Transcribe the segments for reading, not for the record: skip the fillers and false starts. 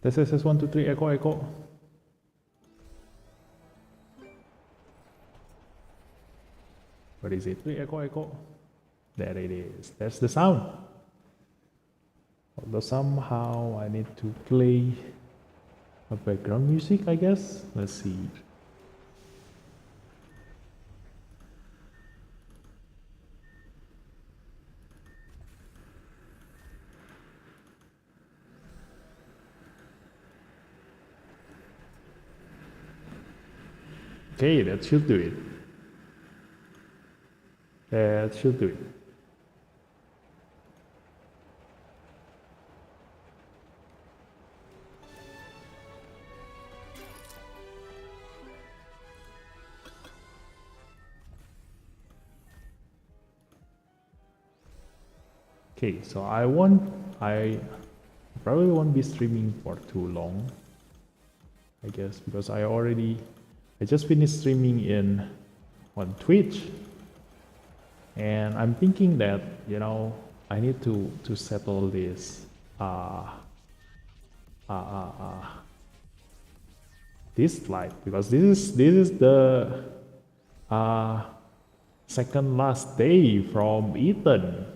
This 1 2 3 echo echo. What is it? 3 echo echo. There it is. That's the sound. Although somehow I need to play a background music, I guess. Let's see. Okay, that should do it. That should do it. Okay, so I probably won't be streaming for too long, I guess, because I just finished streaming on Twitch, and I'm thinking that I need to settle this Dislyte, because this is the second last day from Ethan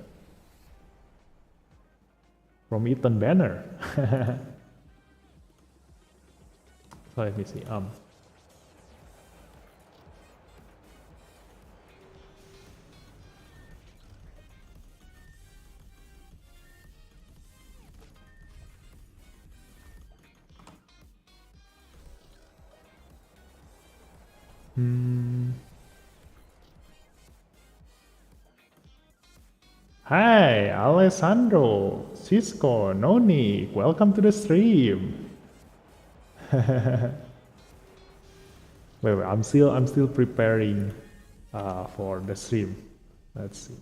banner. So let me see. Hi, Alessandro, Cisco, Noni, welcome to the stream. Wait, I'm still preparing for the stream. Let's see.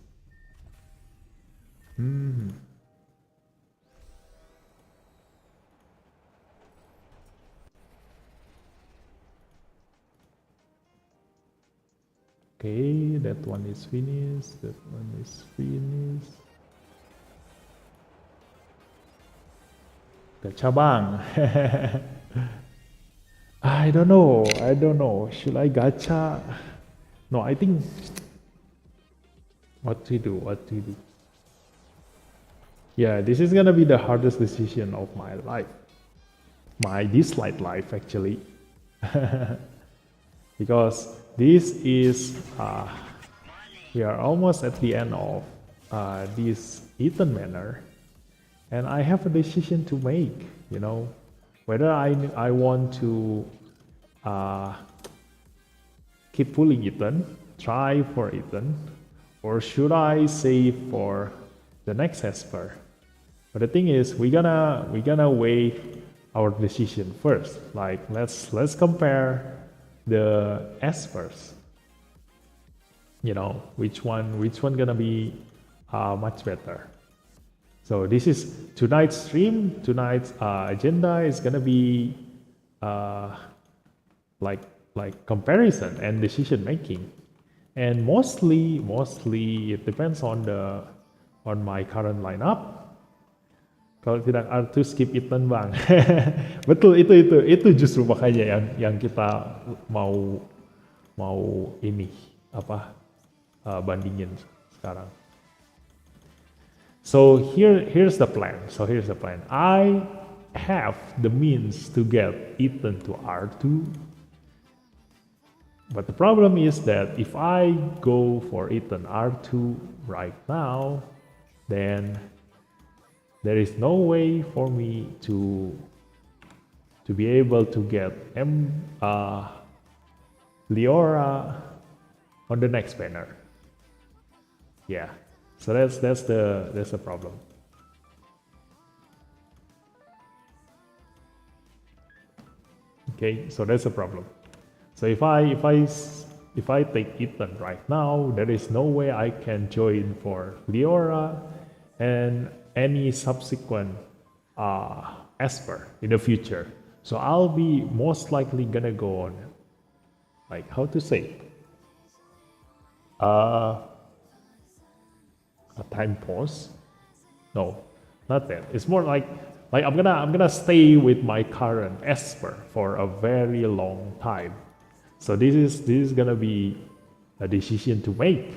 Okay, that one is finished. That one is finished. The cabang. I don't know. I don't know. Should I gacha? No, I think. What to do? What to do? Yeah, this is gonna be the hardest decision of my life. My Dislyte life, actually. Because this is we are almost at the end of this Ethan manor, and I have a decision to make, whether I want to keep pulling Ethan, try for Ethan, or should I save for the next Esper. But the thing is, we're gonna weigh our decision first. Like, let's compare the Espers. Which one gonna be much better. So this is tonight's stream. Tonight's agenda is gonna be like comparison and decision making, and mostly it depends on my current lineup. Kalau tidak Arthur skip Ethan bang. Betul, itu justru makanya yang kita mau ini bandingin sekarang. So here's the plan. I have the means to get Ethan to R2. But the problem is that if I go for Ethan R2 right now, then there is no way for me to be able to get Leora on the next banner. Yeah, so that's the problem. Okay, so that's the problem. So if I take Ethan right now, there is no way I can join for Leora and any subsequent Esper in the future. So I'll be most likely gonna go on, like, how to say, a time pause. No, Not that. It's more like I'm gonna stay with my current Esper for a very long time. So this is gonna be a decision to make.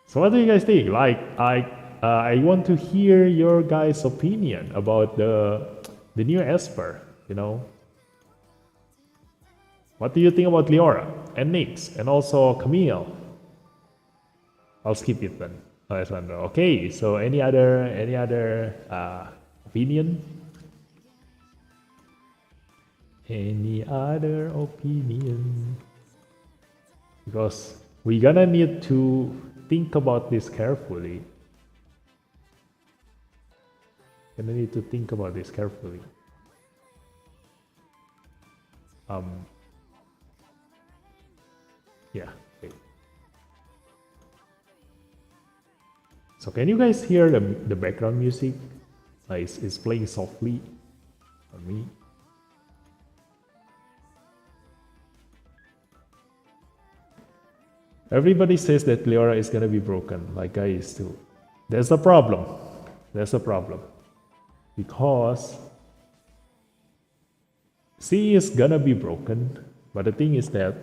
So what do you guys think? Like I want to hear your guys' opinion about the new Esper. You know, what do you think about Leora and Nyx and also Camille? I'll skip it then, Alessandro. Okay. So any other opinion? Any other opinion? Because we're gonna need to think about this carefully. Gonna need to think about this carefully. Yeah. Okay. So can you guys hear the background music? It's playing softly on me. Everybody says that Leora is gonna be broken, like I used to. There's a problem. There's a problem. Because she is gonna be broken, but the thing is that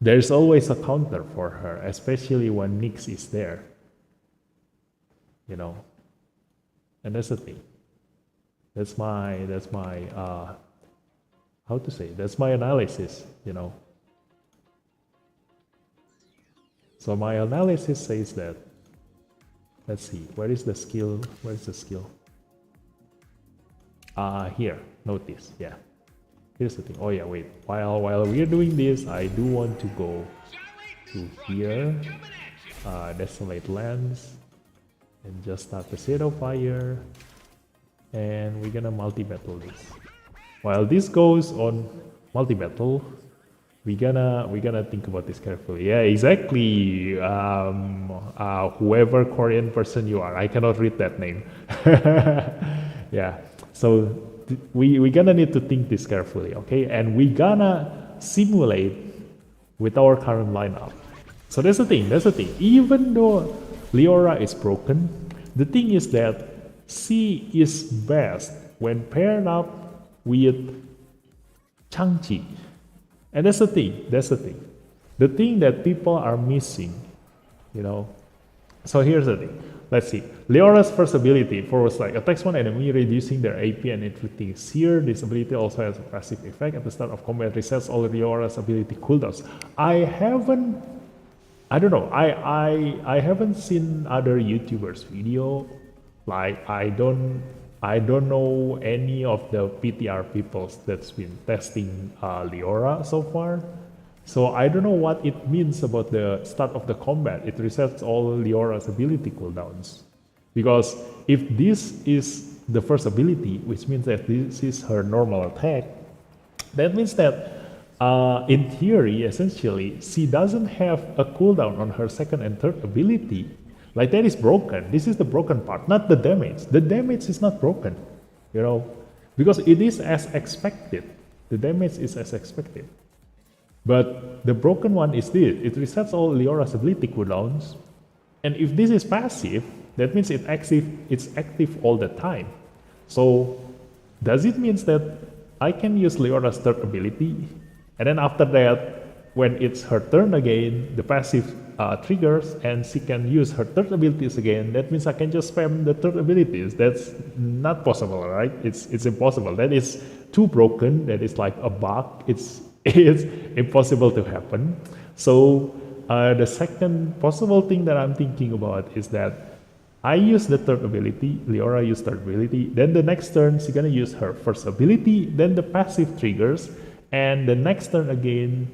there's always a counter for her, especially when Nyx is there. You know? And that's the thing. That's my how to say, that's my analysis, you know. So my analysis says that, let's see, where is the skill? Where's the skill? Here, notice, yeah. Here's the thing. Oh yeah, wait. While we're doing this, I do want to go to here, Desolate Lands, and just start the Shadow Fire, and we're gonna multi-battle this. While this goes on multi-battle, we're gonna think about this carefully. Yeah, exactly. Whoever Korean person you are, I cannot read that name. Yeah. So we're gonna need to think this carefully, okay? And we're gonna simulate with our current lineup. So that's the thing. Even though Leora is broken, the thing is that she is best when paired up with Changchi. And that's the thing. The thing that people are missing, you know. So here's the thing. Let's see. Leora's first ability, forward strike, attacks one enemy, reducing their AP and inflicting sear. This ability also has a passive effect. At the start of combat, resets all Leora's ability cooldowns. I haven't seen other YouTubers' video. Like I don't know any of the PTR people that's been testing Leora so far. So I don't know what it means about the start of the combat. It resets all Leora's ability cooldowns. Because if this is the first ability, which means that this is her normal attack, that means that in theory, essentially, she doesn't have a cooldown on her second and third ability. Like that is broken. This is the broken part, not the damage. The damage is not broken, you know, because it is as expected. The damage is as expected. But the broken one is this. It resets all Leora's ability cooldowns. And if this is passive, that means it's active all the time. So does it mean that I can use Leora's third ability, and then after that, when it's her turn again, the passive triggers and she can use her third abilities again? That means I can just spam the third abilities. That's not possible, right? It's impossible. That is too broken. That is like a bug. It's impossible to happen. So the second possible thing that I'm thinking about is that I use the third ability, Leora used third ability, then the next turn she's gonna use her first ability, then the passive triggers, and the next turn again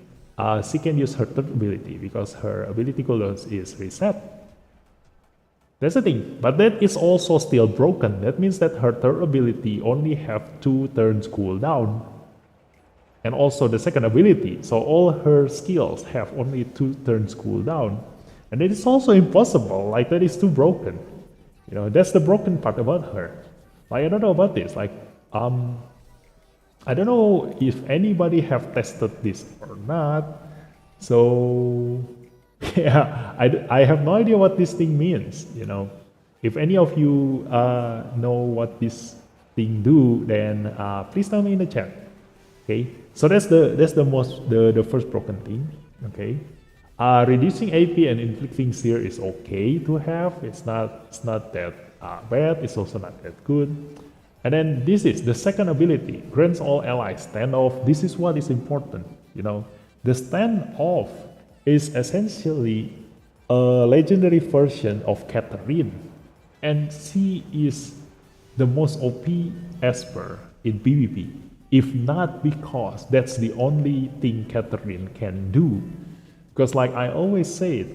she can use her third ability because her ability cooldowns is reset. That's the thing, but that is also still broken. That means that her third ability only have 2 turns cooldown. And also the second ability, so all her skills have only 2 turns cooldown. And it is also impossible, like that is too broken. You know, that's the broken part about her. Like I don't know about this, like I don't know if anybody have tested this or not. So yeah, I have no idea what this thing means, you know. If any of you know what this thing do, then please tell me in the chat. Okay, so that's the first broken thing. Okay, reducing AP and inflicting sear is okay to have. It's not that bad. It's also not that good. And then this is the second ability, grants all allies standoff. This is what is important. The standoff is essentially a legendary version of Catherine, and she is the most OP Esper in PvP. If not because that's the only thing Catherine can do. Because like I always say,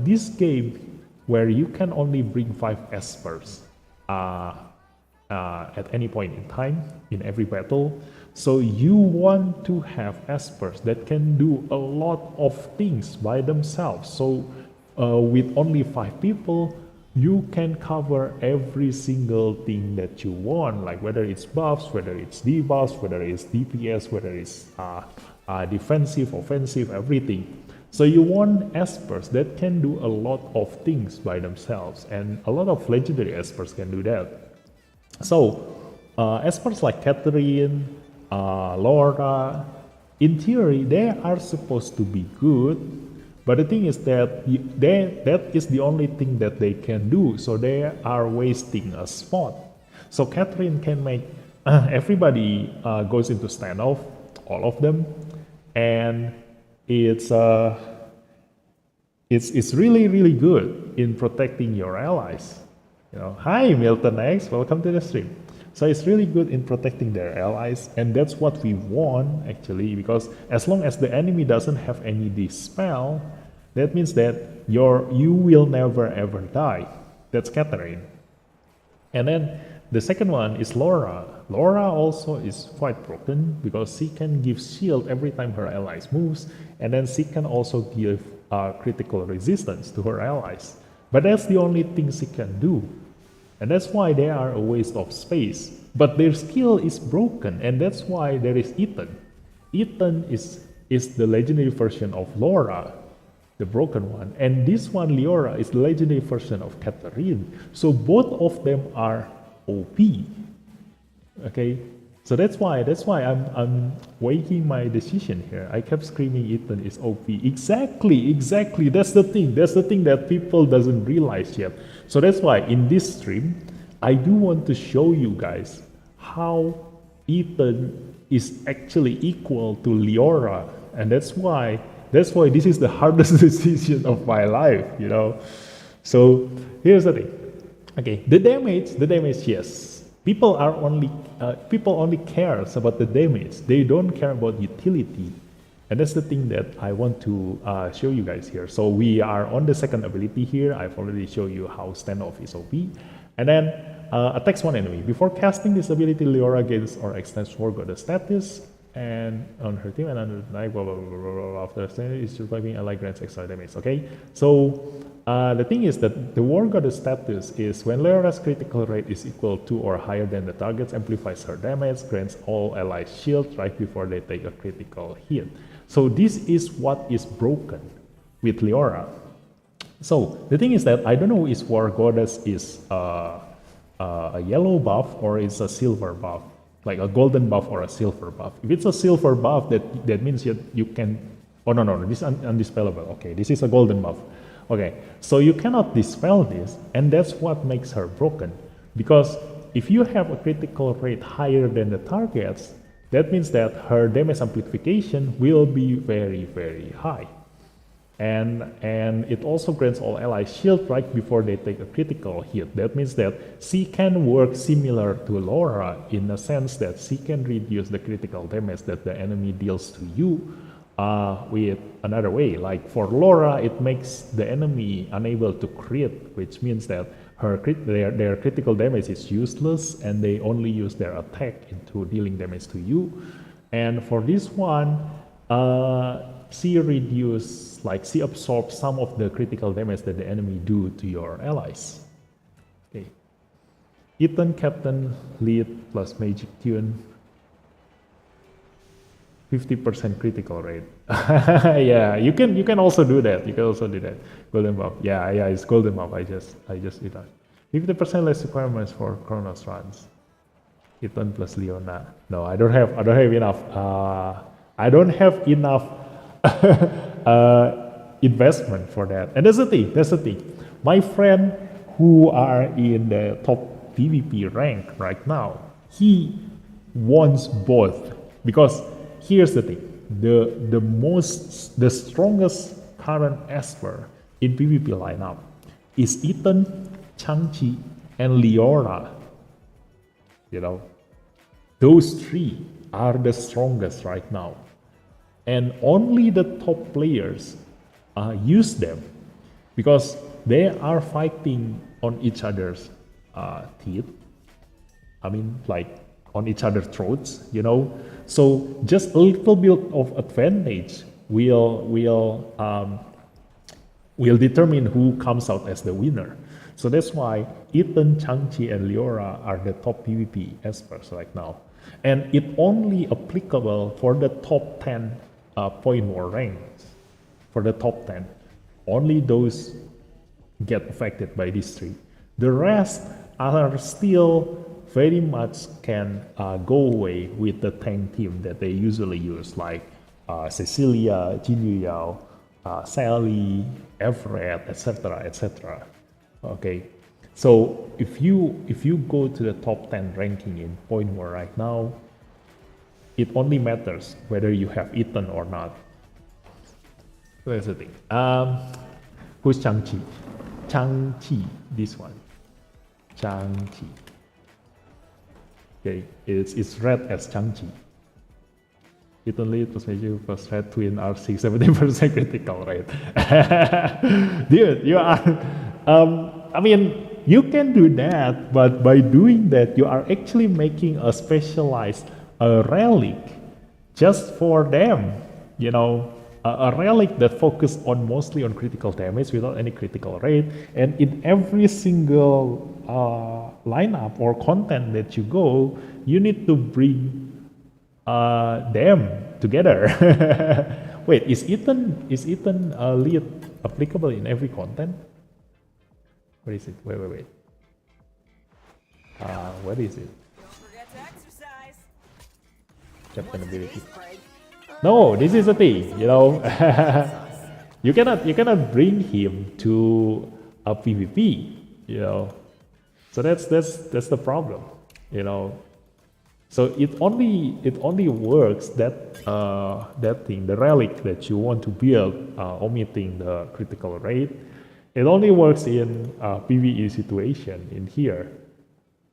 this game where you can only bring 5 Espers at any point in time in every battle. So you want to have Espers that can do a lot of things by themselves. So with only 5 people, you can cover every single thing that you want, like whether it's buffs, whether it's debuffs, whether it's DPS, whether it's defensive, offensive, everything. So you want Espers that can do a lot of things by themselves, and a lot of legendary Espers can do that. So Espers like Catherine, Laura, in theory, they are supposed to be good. But the thing is that that is the only thing that they can do, so they are wasting a spot. So Catherine can make everybody goes into standoff, all of them, and it's really good in protecting your allies. Hi Milton X, welcome to the stream. So it's really good in protecting their allies, and that's what we want actually, because as long as the enemy doesn't have any dispel, that means that you will never ever die. That's Catherine. And then the second one is Laura. Laura also is quite broken because she can give shield every time her allies moves, and then she can also give critical resistance to her allies. But that's the only thing she can do. And that's why they are a waste of space. But their skill is broken, and that's why there is Ethan. Ethan is the legendary version of Laura, the broken one. And this one, Leora, is the legendary version of Catherine. So both of them are OP. Okay? So that's why I'm weighing my decision here. I kept screaming Ethan is OP. Exactly. That's the thing. That's the thing that people doesn't realize yet. So that's why in this stream, I do want to show you guys how Ethan is actually equal to Leora. And that's why this is the hardest decision of my life, So here's the thing. Okay, the damage, yes. People only cares about the damage. They don't care about utility. And that's the thing that I want to show you guys here. So we are on the second ability here. I've already shown you how standoff is OP. And then attacks one enemy. Before casting this ability, Leora gains or extends War Goddess status and on her team and under the night, blah, blah, blah, blah, blah. After standing is surviving ally grants extra damage. Okay, so the thing is that the War Goddess status is when Leora's critical rate is equal to or higher than the target's, amplifies her damage, grants all allies shield right before they take a critical hit. So this is what is broken with Leora. So the thing is that I don't know if War Goddess is a yellow buff or it's a silver buff, like a golden buff or a silver buff. If it's a silver buff, that means you can. Oh no, this is undispellable. Okay, this is a golden buff. Okay, so you cannot dispel this, and that's what makes her broken. Because if you have a critical rate higher than the target's, that means that her damage amplification will be very, very high. And it also grants all allies shield right before they take a critical hit. That means that she can work similar to Laura in the sense that she can reduce the critical damage that the enemy deals to you with another way. Like for Laura, it makes the enemy unable to crit, which means that their critical damage is useless and they only use their attack into dealing damage to you. And for this one, she absorbs some of the critical damage that the enemy do to your allies. Okay. Ethan, Captain, Lead plus Magic Tune. 50% critical rate. Yeah, you can also do that. You can also do that. Golden buff. Yeah, it's golden buff. I just did that. 50% less requirements for Chronos runs. Ethan plus Leona. No, I don't have enough. I don't have enough investment for that. And that's the thing. That's the thing. My friend who are in the top PvP rank right now, he wants both because here's the thing: the strongest current Esper in PvP lineup is Ethan, Changchi, and Leora. You know, those three are the strongest right now, and only the top players use them because they are fighting on each other's teeth. I mean, like on each other's throats, you know. So just a little bit of advantage will determine who comes out as the winner. So that's why Ethan, Changchi, and Leora are the top PvP experts right now. And it only applicable for the top 10 point war ranks. For the top 10. Only those get affected by these three. The rest are still very much can go away with the tank team that they usually use, like Cecilia, Jin Yao, Sally, Everett, etc., etc. Okay, so if you go to the top 10 ranking in point war right now, it only matters whether you have Ethan or not. That's the thing. Who's Changchi? Changchi, this one. Changchi. Okay, it's read as Changchi. Ethan lead plus major plus red twin are 70% critical rate. Dude, you are. I mean, you can do that, but by doing that, you are actually making a specialized relic just for them. You know, a relic that focus on mostly on critical damage without any critical rate, and in every single lineup or content that you go, you need to bring them together. Wait, is Ethan lead applicable in every content? What is it? Wait. What is it? Don't forget to exercise. Captain ability. No, this is the thing. You know, you cannot bring him to a PvP. You know, so that's the problem. You know. So it only works that thing, the relic that you want to build, omitting the critical rate. It only works in PvE situation in here.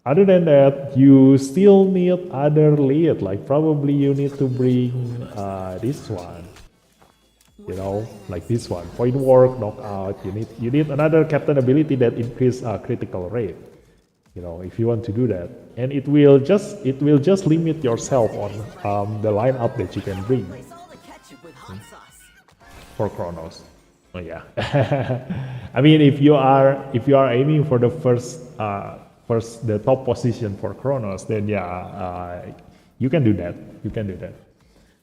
Other than that, you still need other lead. Like probably you need to bring this one. You know, like this one, point work, knockout. You need another captain ability that increase critical rate. You know, if you want to do that, and it will just limit yourself on the lineup that you can bring for Chronos. Oh yeah, I mean if you are aiming for the first the top position for Chronos, then yeah, you can do that.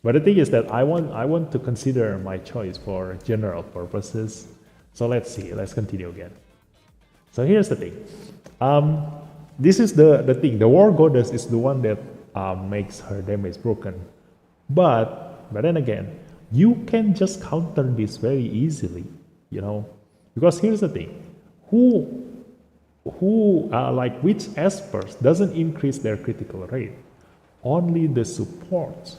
But the thing is that I want to consider my choice for general purposes. So let's see. Let's continue again. So here's the thing. This is the thing. The War Goddess is the one that makes her damage broken. But then again, you can just counter this very easily, you know, because here's the thing: who like which espers doesn't increase their critical rate? Only the supports,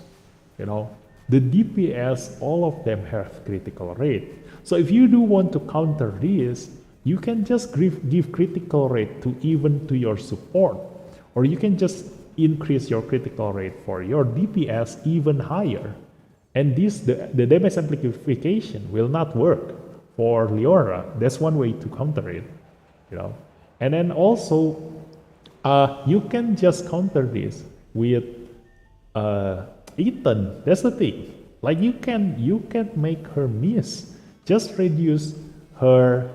you know. The DPS, all of them have critical rate. So if you do want to counter this, you can just give critical rate to even to your support, or you can just increase your critical rate for your DPS even higher. And this the damage amplification will not work for Leora. That's one way to counter it, you know. And then also you can just counter this with Ethan. That's the thing. Like you can make her miss. Just reduce her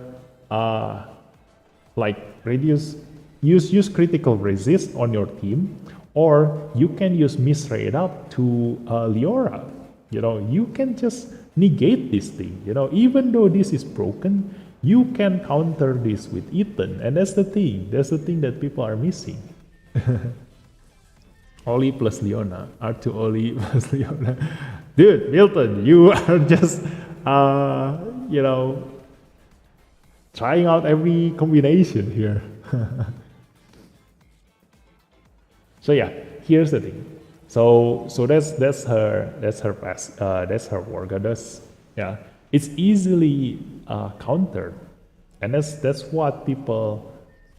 use critical resist on your team, or you can use miss rate up to Leora. You know, you can just negate this thing. You know, even though this is broken, you can counter this with Ethan, and that's the thing. That's the thing that people are missing. Oli plus Leona, R2 Oli plus Leona. Dude, Milton, you are just, you know, trying out every combination here. So yeah, here's the thing. So that's her pass. That's her war goddess. Yeah, it's easily countered, and that's what people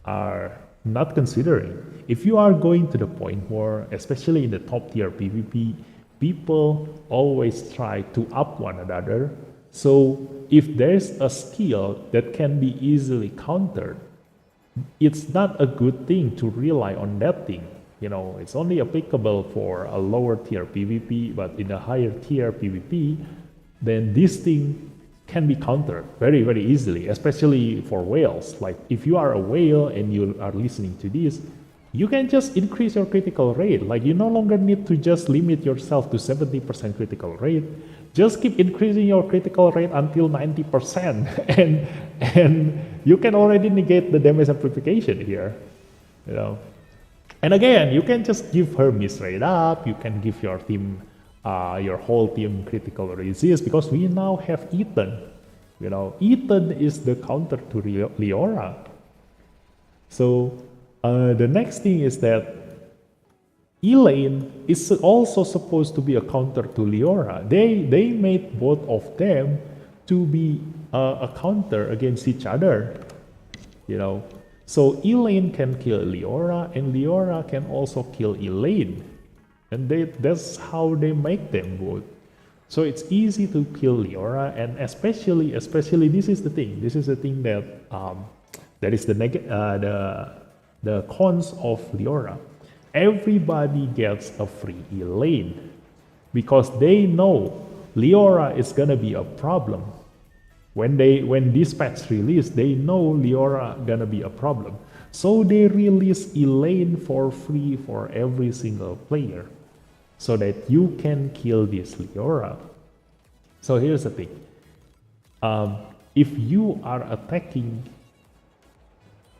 are not considering. If you are going to the point where, especially in the top tier PvP, people always try to up one another. So if there's a skill that can be easily countered, it's not a good thing to rely on that thing. You know, it's only applicable for a lower tier PvP, but in a higher tier PvP, then this thing can be countered very, very easily, especially for whales. Like if you are a whale and you are listening to this, you can just increase your critical rate. Like you no longer need to just limit yourself to 70% critical rate. Just keep increasing your critical rate until 90%, and you can already negate the damage amplification here. You know, and again, you can just give her misrate up. You can give your team, your whole team critical resist, because we now have Ethan. You know, Ethan is the counter to Leora. So the next thing is that Elaine is also supposed to be a counter to Leora. They made both of them to be a counter against each other. You know, so Elaine can kill Leora, and Leora can also kill Elaine, and that's how they make them both. So it's easy to kill Leora, and especially this is the thing. This is the thing that that is the cons of Leora. Everybody gets a free Elaine because they know Leora is gonna be a problem. When this patch release, they know Leora gonna be a problem. So they release Elaine for free for every single player, so that you can kill this Leora. So here's the thing. If you are attacking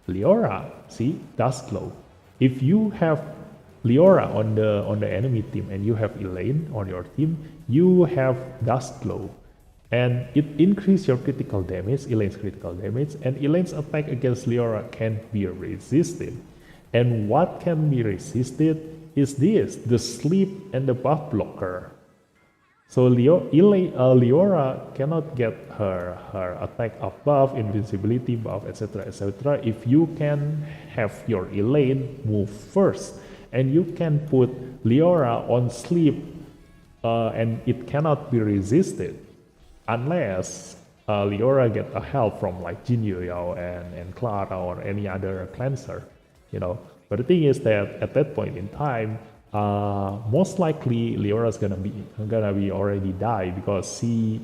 Leora, see, Duskglow. If you have Leora on the enemy team and you have Elaine on your team, you have Duskglow, and it increases your critical damage, Elaine's critical damage, and Elaine's attack against Leora can be resisted. And what can be resisted is this, the sleep and the buff blocker. So Leora cannot get her attack up buff, invincibility buff, etc., if you can have your Elaine move first, and you can put Leora on sleep, and it cannot be resisted unless Leora get a help from like Jin Youyao and Clara or any other cleanser, you know. But the thing is that at that point in time, most likely Leora's gonna be already die, because she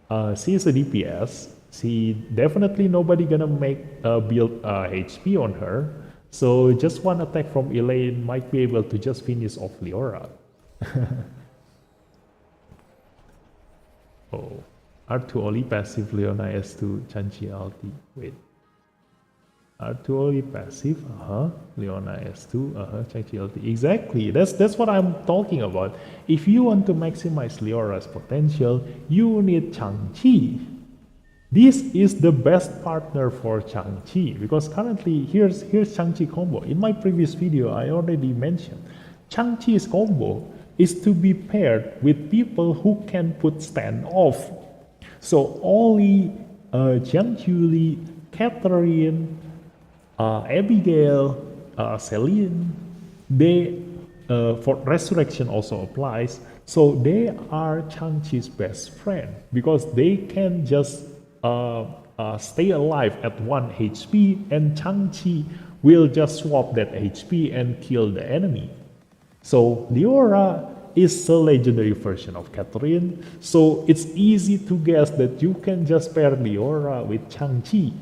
is a DPS. She definitely nobody gonna make build HP on her. So just one attack from Elaine might be able to just finish off Leora. Oh, R2 only passive, Leona S2, Chanchi ulti. Wait. R2 only passive, Leona S2, Chanchi ulti. Exactly, that's what I'm talking about. If you want to maximize Leora's potential, you need Chanchi. This is the best partner for Chanchi, because currently here's Chanchi combo. In my previous video, I already mentioned Chanchi's combo is to be paired with people who can put standoff. So Oli, Jiang Chuli, Catherine, Abigail, Celine, they for resurrection also applies. So they are Chanchi's best friend, because they can just stay alive at 1 HP, and Chanchi will just swap that HP and kill the enemy. So Leora is a legendary version of Catherine, so it's easy to guess that you can just pair Leora with Chanchi,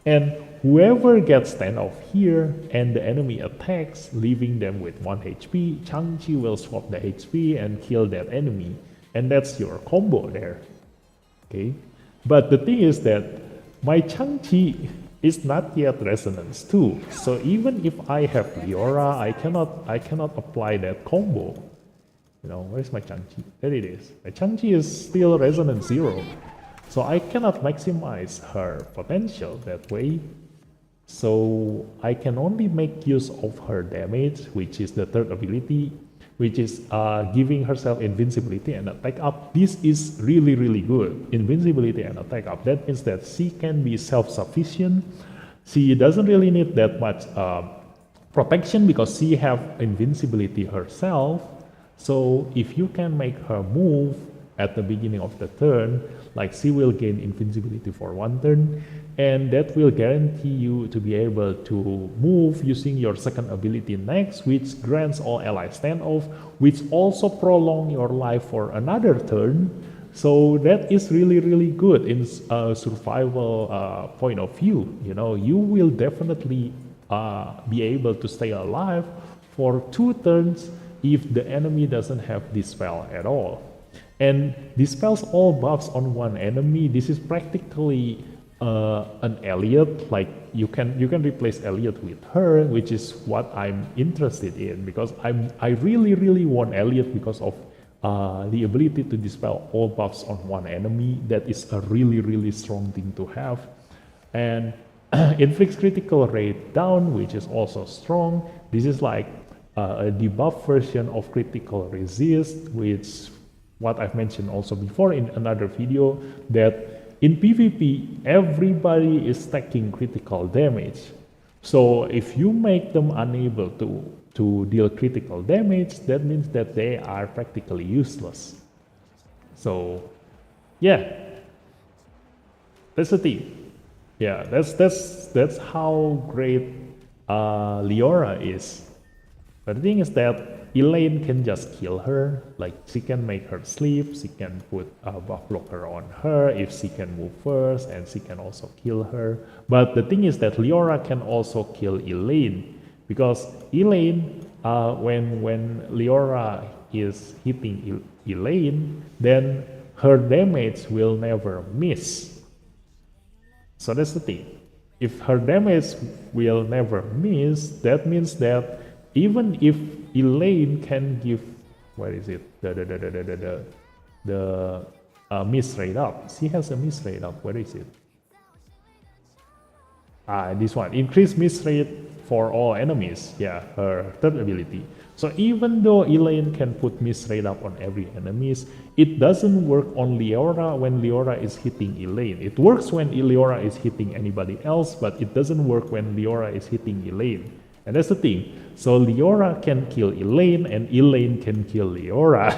and whoever gets standoff here and the enemy attacks, leaving them with 1 HP, Chanchi will swap the HP and kill that enemy, and that's your combo there. Okay, but the thing is that my Chang-Chi is not yet resonance 2. So even if I have Leora, I cannot apply that combo. Where's my Chang-Chi? There it is. My Chang-Chi is still resonance 0. So I cannot maximize her potential that way. So I can only make use of her damage, which is the third ability, which is giving herself invincibility and attack up. This is really, really good. Invincibility and attack up. That means that she can be self-sufficient. She doesn't really need that much protection because she have invincibility herself. So if you can make her move at the beginning of the turn, like she will gain invincibility for 1 turn, and that will guarantee you to be able to move using your second ability next, which grants all allies standoff, which also prolong your life for another turn. So that is really, really good in a survival point of view. You will definitely be able to stay alive for 2 turns if the enemy doesn't have dispel at all. And dispels all buffs on one enemy. This is practically an Elliot. Like you can replace Elliot with her, which is what I'm interested in, because I really, really want Elliot because of the ability to dispel all buffs on one enemy. That is a really, really strong thing to have. And inflicts critical rate down, which is also strong. This is like a debuff version of critical resist, which what I've mentioned also before in another video, that in PvP everybody is stacking critical damage. So if you make them unable to deal critical damage, that means that they are practically useless. So yeah, that's the thing. Yeah, that's how great Leora is. But the thing is that Elaine can just kill her. Like she can make her sleep, she can put a buff blocker on her if she can move first, and she can also kill her. But the thing is that Leora can also kill Elaine, because Elaine, when Leora is hitting Elaine, then her damage will never miss. So that's the thing. If her damage will never miss, that means that even if Elaine can give, where is it? The miss rate up. She has a miss rate up. Where is it? This one. Increase miss rate for all enemies. Yeah, her third ability. So even though Elaine can put miss rate up on every enemies, it doesn't work on Leora when Leora is hitting Elaine. It works when Leora is hitting anybody else, but it doesn't work when Leora is hitting Elaine. And that's the thing. So Leora can kill Elaine, and Elaine can kill Leora.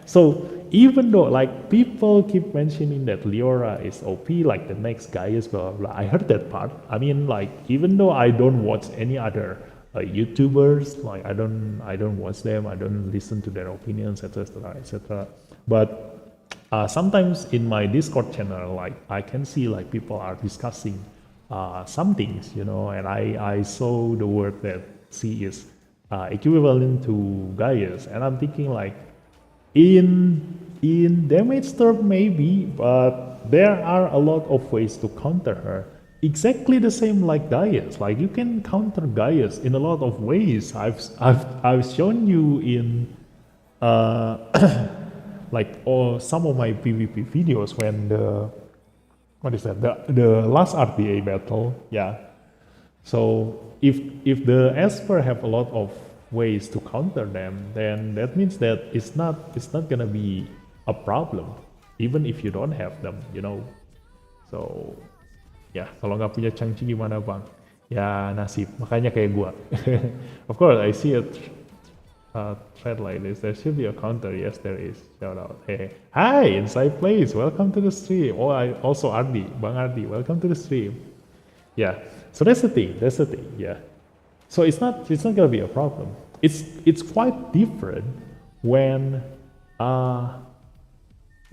So even though like people keep mentioning that Leora is OP, like the next guy is blah blah blah, I heard that part. I mean, like even though I don't watch any other YouTubers, like I don't watch them, I don't listen to their opinions, etc., etc. But sometimes in my Discord channel, like I can see like people are discussing some things, and I saw the word that she is equivalent to Gaius, and I'm thinking like in damage term maybe, but there are a lot of ways to counter her. Exactly the same like Gaius. Like you can counter Gaius in a lot of ways. I've shown you in like some of my PvP videos when the last RTA battle, yeah. So if the Esper have a lot of ways to counter them, then that means that it's not gonna be a problem, even if you don't have them, So ya, kalau nggak punya Chang-Chi gimana bang? Ya nasib, makanya kayak gua. Of course, I see a thread like this. There should be a counter. Yes, there is. Shout out. Hey, hi, Inside Place. Welcome to the stream. Oh, I also Ardi, Bang Ardi. Welcome to the stream. Yeah. So that's the thing. Yeah. So it's not gonna be a problem. It's quite different when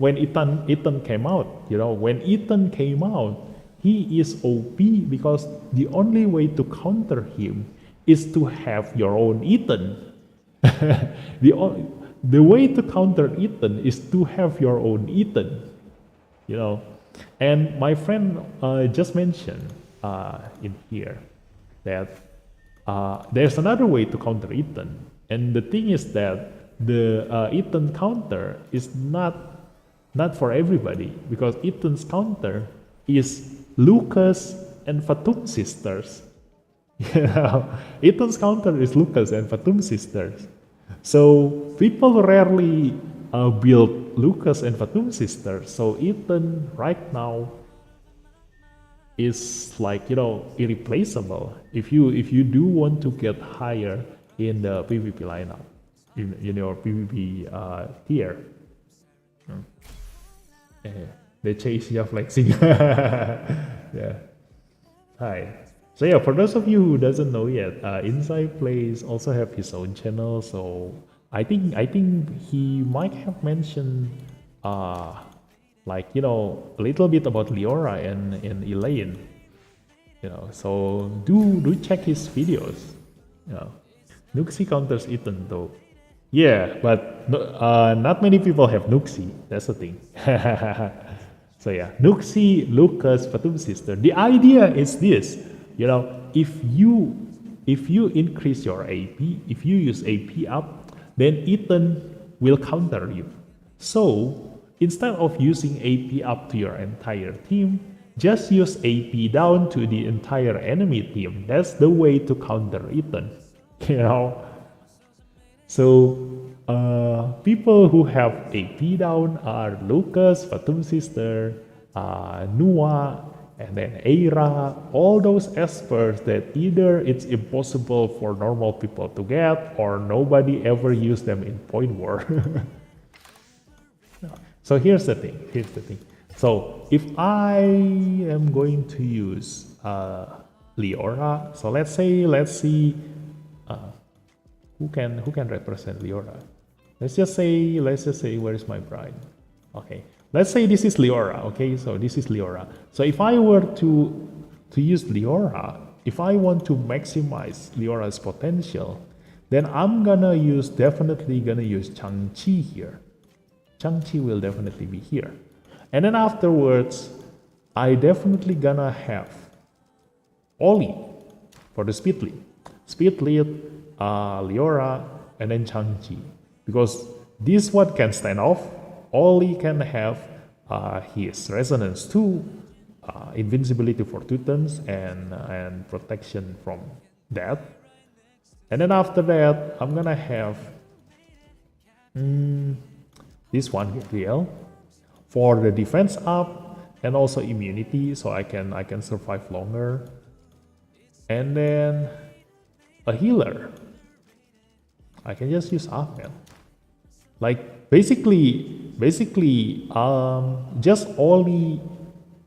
Ethan came out. When Ethan came out, he is OP because the only way to counter him is to have your own Ethan. The way to counter Ethan is to have your own Ethan. And my friend just mentioned in here that there's another way to counter Ethan. And the thing is that the Ethan counter is not for everybody, because Ethan's counter is Lucas and Fatum sisters. You know, Ethan's counter is Lucas and Fatum sisters. So people rarely build Lucas and Fatum sisters. So Ethan right now is like, you know, irreplaceable if you do want to get higher in the PvP lineup, in your PvP tier. They chase you flexing. Yeah. Hi. So yeah, for those of you who doesn't know yet, Inside Plays also have his own channel. So I think he might have mentioned like, you know, a little bit about Leora and Elaine. You know, so do check his videos. You know, Nuxie counters Ethan though. Yeah, but not many people have Nuxie. That's the thing. So yeah, Nuxie, Lucas, Fatum sister. The idea is this. You know, if you increase your AP, if you use AP up, then Ethan will counter you. So instead of using AP up to your entire team, just use AP down to the entire enemy team. That's the way to counter Ethan. You know. So people who have AP down are Lucas, Fatum sister, Nua, and then Eira, all those espers that either it's impossible for normal people to get or nobody ever used them in Point War. So here's the thing. So if I am going to use Leora, so let's see who can represent Leora. Let's just say where is my bride? Okay. Let's say this is Leora, okay? So this is Leora. So if I were to use Leora, if I want to maximize Leora's potential, then I'm definitely gonna use Chang-Chi here. Chang-Chi will definitely be here. And then afterwards, I definitely gonna have Oli for the speed lead. Speed lead, Leora, and then Chang-Chi. Because this one can stand off. Oli can have his Resonance 2, invincibility for 2 turns, and protection from that. And then after that, I'm gonna have this one here for the defense up and also immunity, so I can survive longer. And then a healer. I can just use Ahmed. Like basically, just only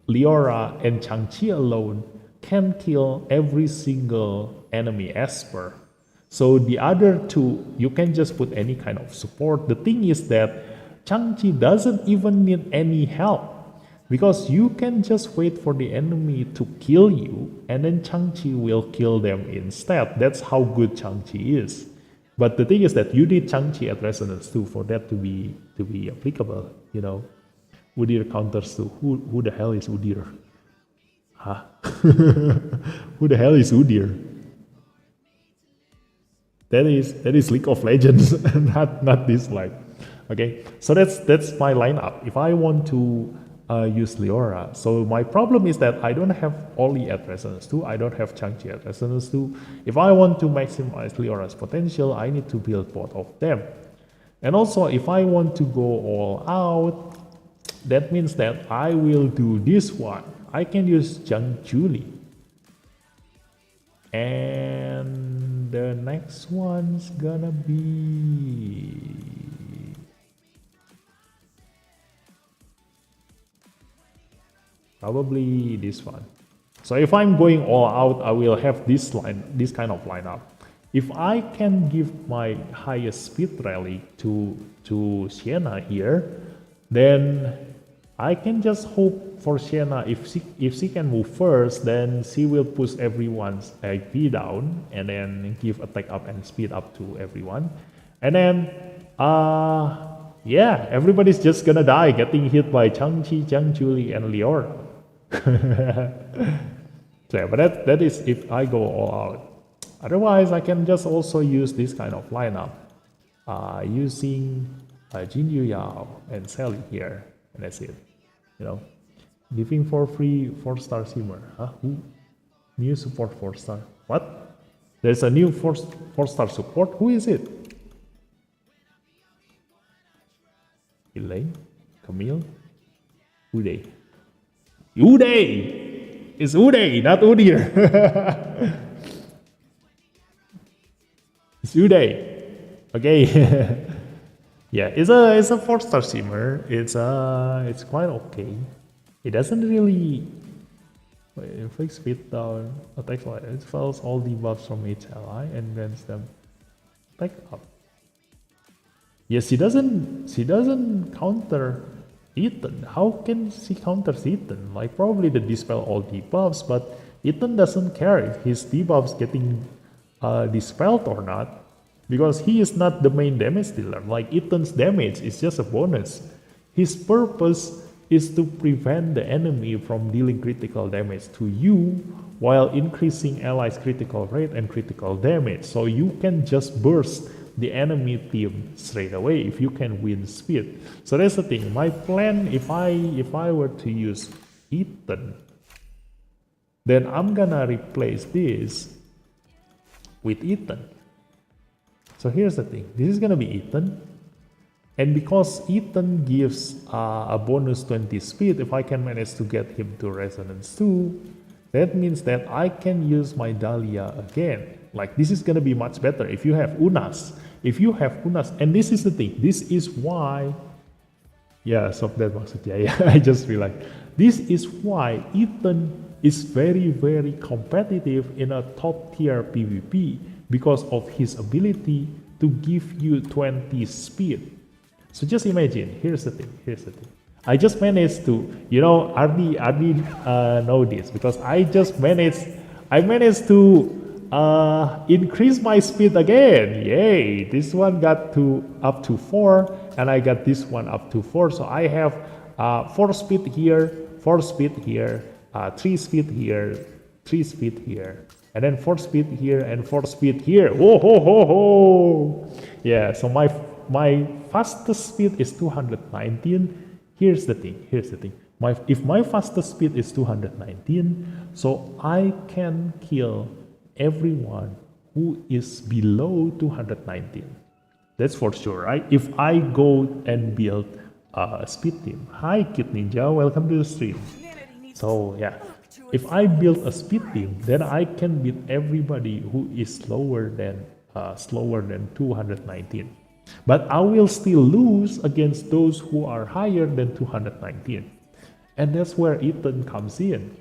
Leora and Chang-Chi alone can kill every single enemy Esper. So the other two, you can just put any kind of support. The thing is that Chang-Chi doesn't even need any help, because you can just wait for the enemy to kill you, and then Chang-Chi will kill them instead. That's how good Chang-Chi is. But the thing is that you need Chang-Chi at Resonance 2 for that to be applicable, you know. Udyr counters to who the hell is Udyr? Huh? Who the hell is Udyr? That is League of Legends, not Dislyte. Okay, so that's my lineup. If I want to use Leora, so my problem is that I don't have Oli at Resonance 2, I don't have Chang-Chi at Resonance 2. If I want to maximize Leora's potential, I need to build both of them. And also, if I want to go all out, that means that I will do this one. I can use Zhang Juli. And the next one's gonna be... probably this one. So if I'm going all out, I will have this kind of lineup. If I can give my highest speed rally to Sienna here, then I can just hope for Sienna, if she can move first, then she will push everyone's AP down and then give attack up and speed up to everyone. And then Yeah, everybody's just gonna die getting hit by Chang-Chi, Jiang-Julie, and Leora. So yeah, but that is if I go all out. Otherwise, I can just also use this kind of lineup, using Jin Yu Yao and Sally here, and that's it. You know, giving for free 4-star Simmer. Huh? Who? New support 4-star. What? There's a new 4-star support. Who is it? Elaine? Camille? Uday. Uday! It's Uday, not Udir. It's Uday. Okay. Yeah, it's a 4-star Simmer. It's quite okay. It doesn't really inflict speed down, attacks light. It fails all debuffs from each ally and grants them attack up. Yes, she doesn't counter Ethan. How can she counter Ethan? Like probably the dispel all debuffs, but Ethan doesn't care if his debuffs getting dispelled or not, because he is not the main damage dealer. Like Ethan's damage is just a bonus. His purpose is to prevent the enemy from dealing critical damage to you while increasing allies' critical rate and critical damage. So you can just burst the enemy team straight away if you can win speed. So that's the thing. My plan, if I were to use Ethan, then I'm gonna replace this with Ethan. So here's the thing. This is gonna be Ethan. And because Ethan gives a bonus 20 speed, if I can manage to get him to Resonance 2, that means that I can use my Dahlia again. Like this is gonna be much better if you have Unas. If you have Unas, and this is the thing, this is why, yeah, so that maksudnya, yeah, I just realized, this is why Ethan is very, very competitive in a top tier PvP, because of his ability to give you 20 speed. So just imagine, here's the thing. I just managed to, Ardi know this, because I managed to increase my speed again. Yay! This one got up to 4, and I got this one up to 4. So I have 4 speed here, 4 speed here, 3 speed here, 3 speed here, and then 4 speed here and 4 speed here. Whoa, ho, ho, ho! Yeah. So my fastest speed is 219. Here's the thing. If my fastest speed is 219, so I can kill everyone who is below 219. That's for sure, right? If I go and build a speed team. Hi, Kid Ninja, welcome to the stream. So yeah, if I build a speed team, then I can beat everybody who is slower than 219. But I will still lose against those who are higher than 219. And that's where Ethan comes in.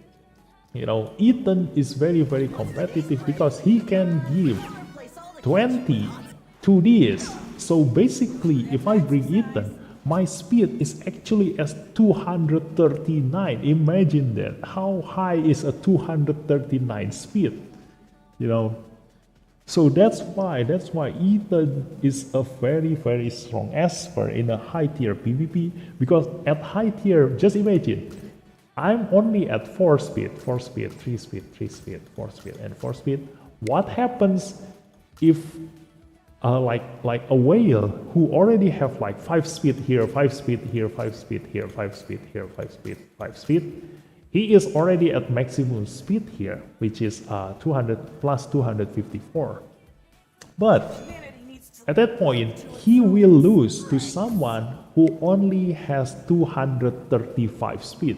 Ethan is very, very competitive because he can give 20 to this. So basically, if I bring Ethan, my speed is actually as 239. Imagine that. How high is a 239 speed? So that's why Ethan is a very, very strong Esper in a high tier PvP, because at high tier, just imagine, I'm only at 4 speed, 3 speed, 3 speed, 4 speed, and 4 speed. What happens if like a whale who already have like 5 speed here, 5 speed here, 5 speed here, 5 speed here, 5 speed, 5 speed, he is already at maximum speed here, which is 200 plus 254. But at that point, he will lose to someone who only has 235 speed,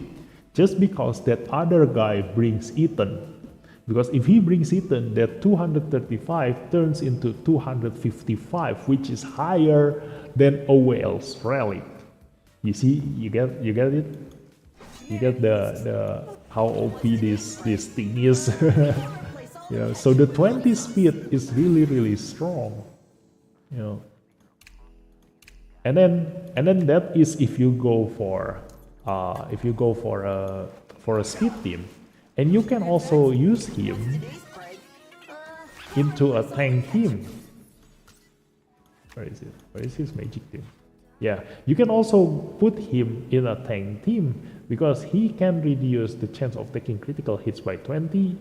just because that other guy brings Ethan. Because if he brings Ethan, that 235 turns into 255, which is higher than a whale's relic. You see, you get it? You get the how OP this thing is. So the 20 speed is really, really strong. And then that is if you go for a speed team, and you can also use him into a tank team. Where is it? Where is his magic team? Yeah, you can also put him in a tank team because he can reduce the chance of taking critical hits by 20.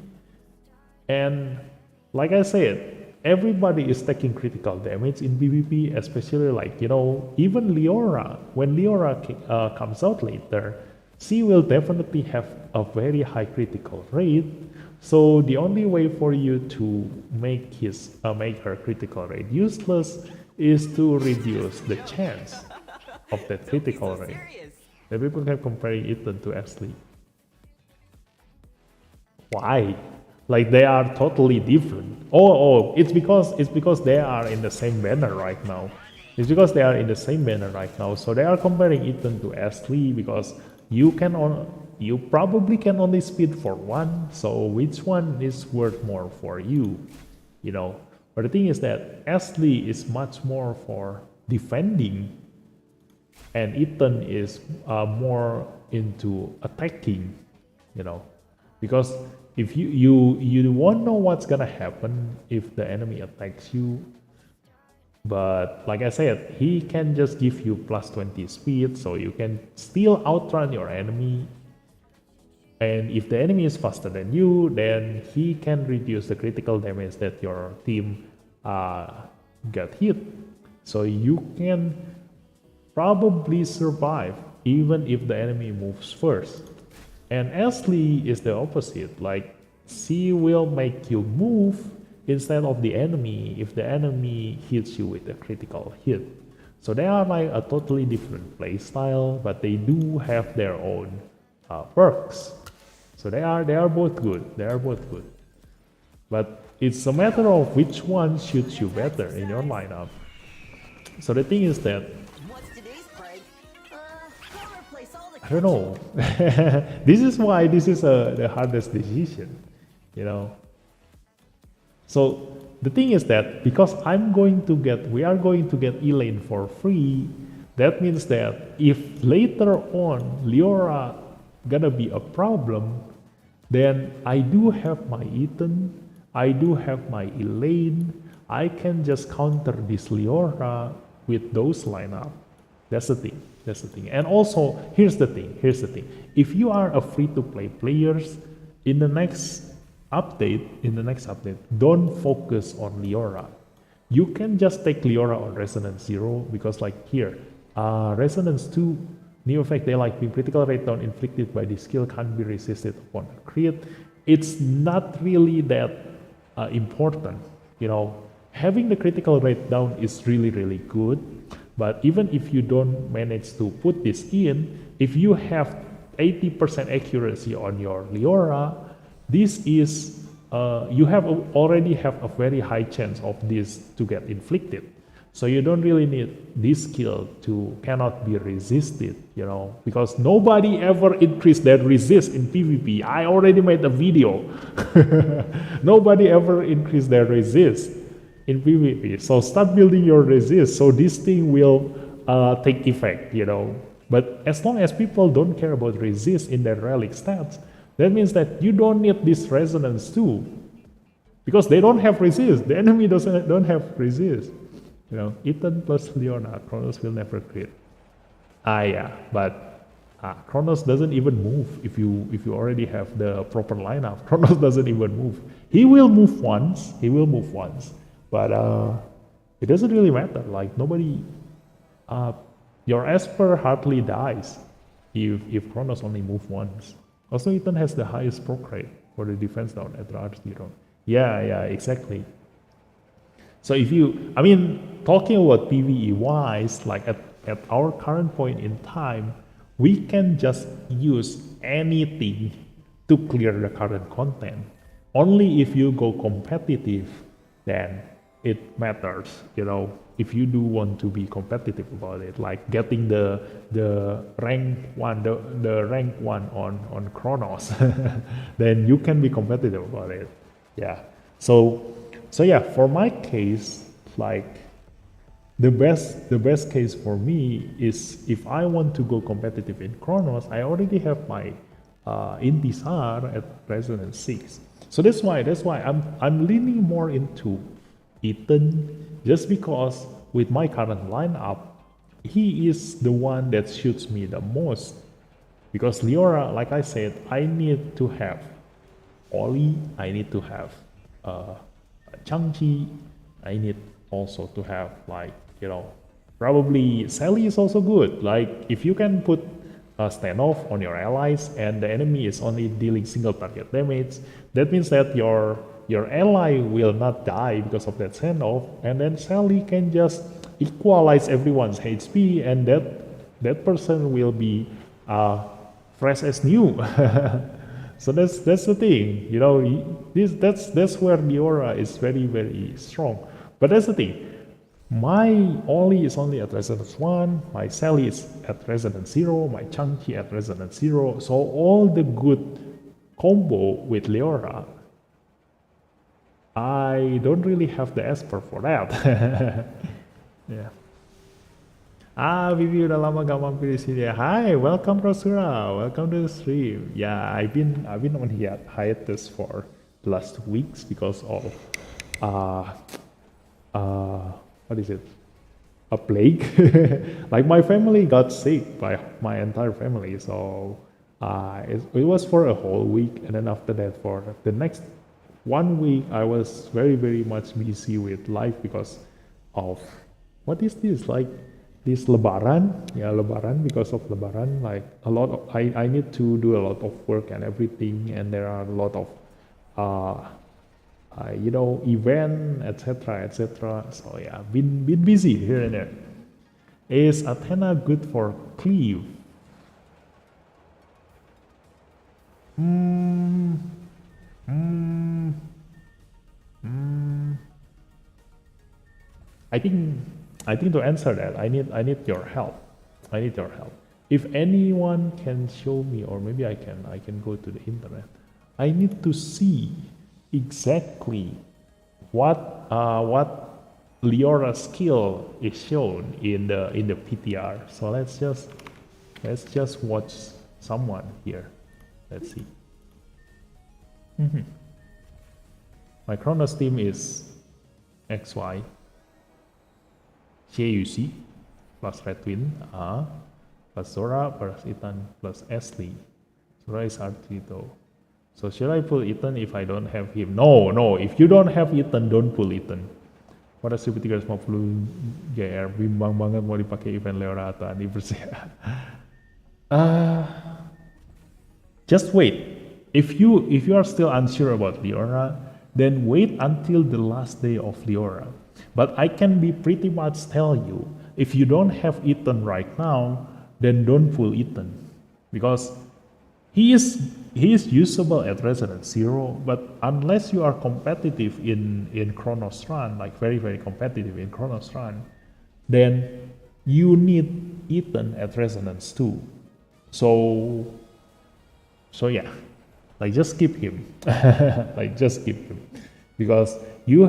And like I said, everybody is taking critical damage in PvP, especially like, even Leora. When Leora comes out later, she will definitely have a very high critical rate. So the only way for you to make her critical rate useless is to reduce the chance of that Don't be critical so rate. serious. The people can compare Ethan to Ashley. Why? Like they are totally different. It's because they are in the same banner right now. It's because they are in the same banner right now. So they are comparing Ethan to Ashley because you probably can only speed for one. So which one is worth more for you? You know. But the thing is that Ashley is much more for defending, and Ethan is more into attacking. You know. Because if you won't know what's gonna happen if the enemy attacks you, but like I said, he can just give you plus 20 speed, so you can still outrun your enemy. And if the enemy is faster than you, then he can reduce the critical damage that your team get hit. So you can probably survive even if the enemy moves first. And Ashley is the opposite. Like she will make you move instead of the enemy if the enemy hits you with a critical hit. So they are like a totally different playstyle, but they do have their own perks. So they are both good. They are both good. But it's a matter of which one suits you better in your lineup. So the thing is that What's today's prank? I'll replace all the I don't know. This is why this is the hardest decision, you know. So the thing is that because we are going to get Elaine for free, that means that if later on Leora gonna be a problem, then I do have my Ethan, I do have my Elaine, I can just counter this Leora with those lineup. That's the thing. That's the thing. And also, here's the thing. If you are a free-to-play players, in the next update, don't focus on Leora. You can just take Leora on Resonance 0 because like here, Resonance 2, new effect, they like being critical rate down inflicted by the skill can't be resisted upon a crit. It's not really that important, you know. Having the critical rate down is really, really good. But even if you don't manage to put this in, if you have 80% accuracy on your Leora, this is you already have a very high chance of this to get inflicted. So you don't really need this skill to cannot be resisted, you know, because nobody ever increased their resist in PvP. I already made a video. Nobody ever increased their resist in PvP. So start building your resist so this thing will take effect, you know. But as long as people don't care about resist in their relic stats, that means that you don't need this resonance too, because they don't have resist. The enemy don't have resist. You know, Ethan plus Leona, Kronos will never crit. Yeah, but Kronos doesn't even move if you already have the proper lineup. Kronos doesn't even move. He will move once. But it doesn't really matter. Like nobody, your Esper hardly dies if Kronos only move once. Also, Ethan has the highest proc rate for the defense down at the R0. Yeah, exactly. So talking about PvE wise, like at our current point in time, we can just use anything to clear the current content. Only if you go competitive, then it matters, you know. If you do want to be competitive about it, like getting the rank one, the rank one on Kronos, then you can be competitive about it. Yeah. So yeah, for my case, like the best case for me is if I want to go competitive in Kronos, I already have my Intisar at Resonance 6. So that's why I'm leaning more into Ethan, just because with my current lineup, he is the one that shoots me the most. Because Leora, like I said, I need to have Oli, I need to have Changchi, I need also to have like, probably Sally is also good. Like if you can put a standoff on your allies and the enemy is only dealing single target damage, that means that your ally will not die because of that standoff, and then Sally can just equalize everyone's HP, and that person will be fresh as new. So that's the thing, that's where the aura is very very strong. But that's the thing. My Oli is only at resonance 1, my Sally is at resonance 0, my Chunky at resonance 0. So all the good combo with Leora, I don't really have the Esper for that. Yeah. Vivi udah lama gak mampir di sini ya. Hi, welcome Rosura, welcome to the stream. Yeah, I've been on hiatus for the last 2 weeks because of what is it? A plague. Like my family got sick, by my entire family. So it was for a whole week, and then after that, for the next 1 week, I was very very much busy with life because of what is this like this Lebaran? Yeah, Lebaran, because of Lebaran, like a lot of I need to do a lot of work and everything, and there are a lot of event, etc., etc. So yeah, been busy here and there. Is Athena good for Cleve? I think to answer that, I need your help. I need your help. If anyone can show me, or maybe I can go to the internet. I need to see exactly what Leora's skill is shown in the PTR. So let's just watch someone here. Let's see. My Chronos team is XY, JUC plus Red Twin, plus Zora plus Ethan plus Ashley. Zora is Artito. So should I pull Ethan if I don't have him? No. If you don't have Ethan, don't pull Ethan. Pada 1350 JR, bimbang banget mau dipakai event Leora atau anniversary. Just wait. If you are still unsure about Leora, then wait until the last day of Leora. But I can be pretty much tell you, if you don't have Ethan right now, then don't pull Ethan, because he is usable at resonance 0, but unless you are competitive in Chronos Run, like very very competitive in Chronos Run, then you need Ethan at resonance 2. So yeah, like just keep him. Like just keep him, because you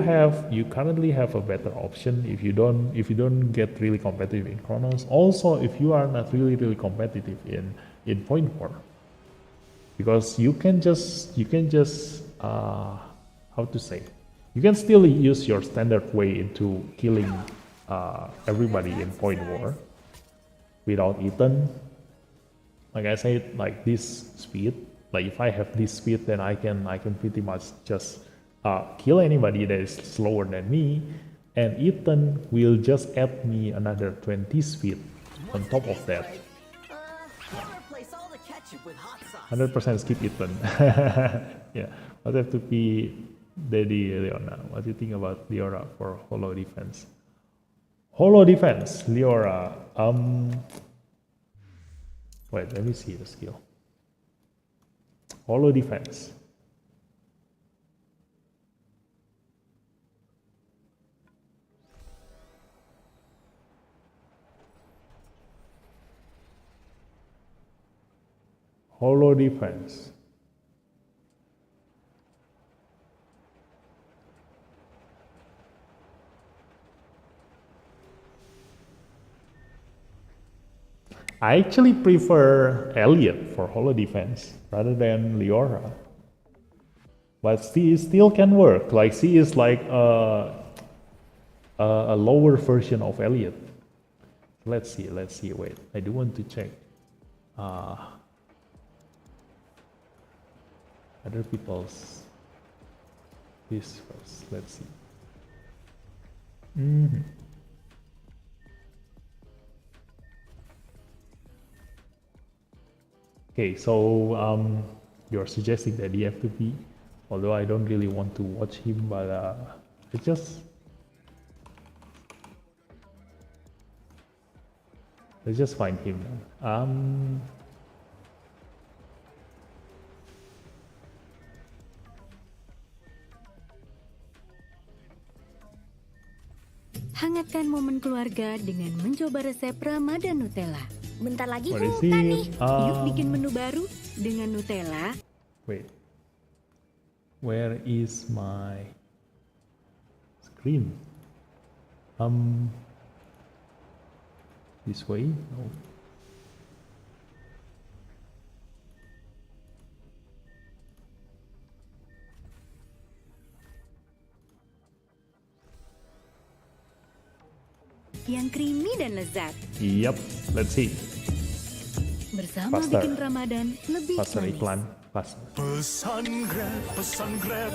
currently have a better option if you don't get really competitive in Chronos. Also, if you are not really competitive in Point War, because you can just how to say, you can still use your standard way into killing everybody in Point War without Ethan. Like I said, like this speed, like if I have this speed, then I can pretty much just kill anybody that is slower than me, and Ethan will just add me another 20 speed on top of that. 100% skip Ethan. Yeah, what have to be Daddy Leona? What do you think about Leora for Holo defense? Holo defense, Leora. Wait, let me see the skill. Holo defense. Holo defense. I actually prefer Elliot for Holo defense rather than Leora, but she still can work. Like she is like a lower version of Elliot. Let's see. Wait, I do want to check other people's this first. Let's see. Okay, so you're suggesting that he have to be, although I don't really want to watch him, but let's just find him. Hangatkan momen keluarga dengan mencoba resep Ramadan Nutella. Bentar lagi What is buka nih. it? Yuk bikin menu baru dengan Nutella. Wait, where is my screen? This way? No. Yang creamy dan lezat. Yep, let's see. Bersama Faster. bikin Ramadan lebih Faster manis. iklan, faster. Pesan Grab.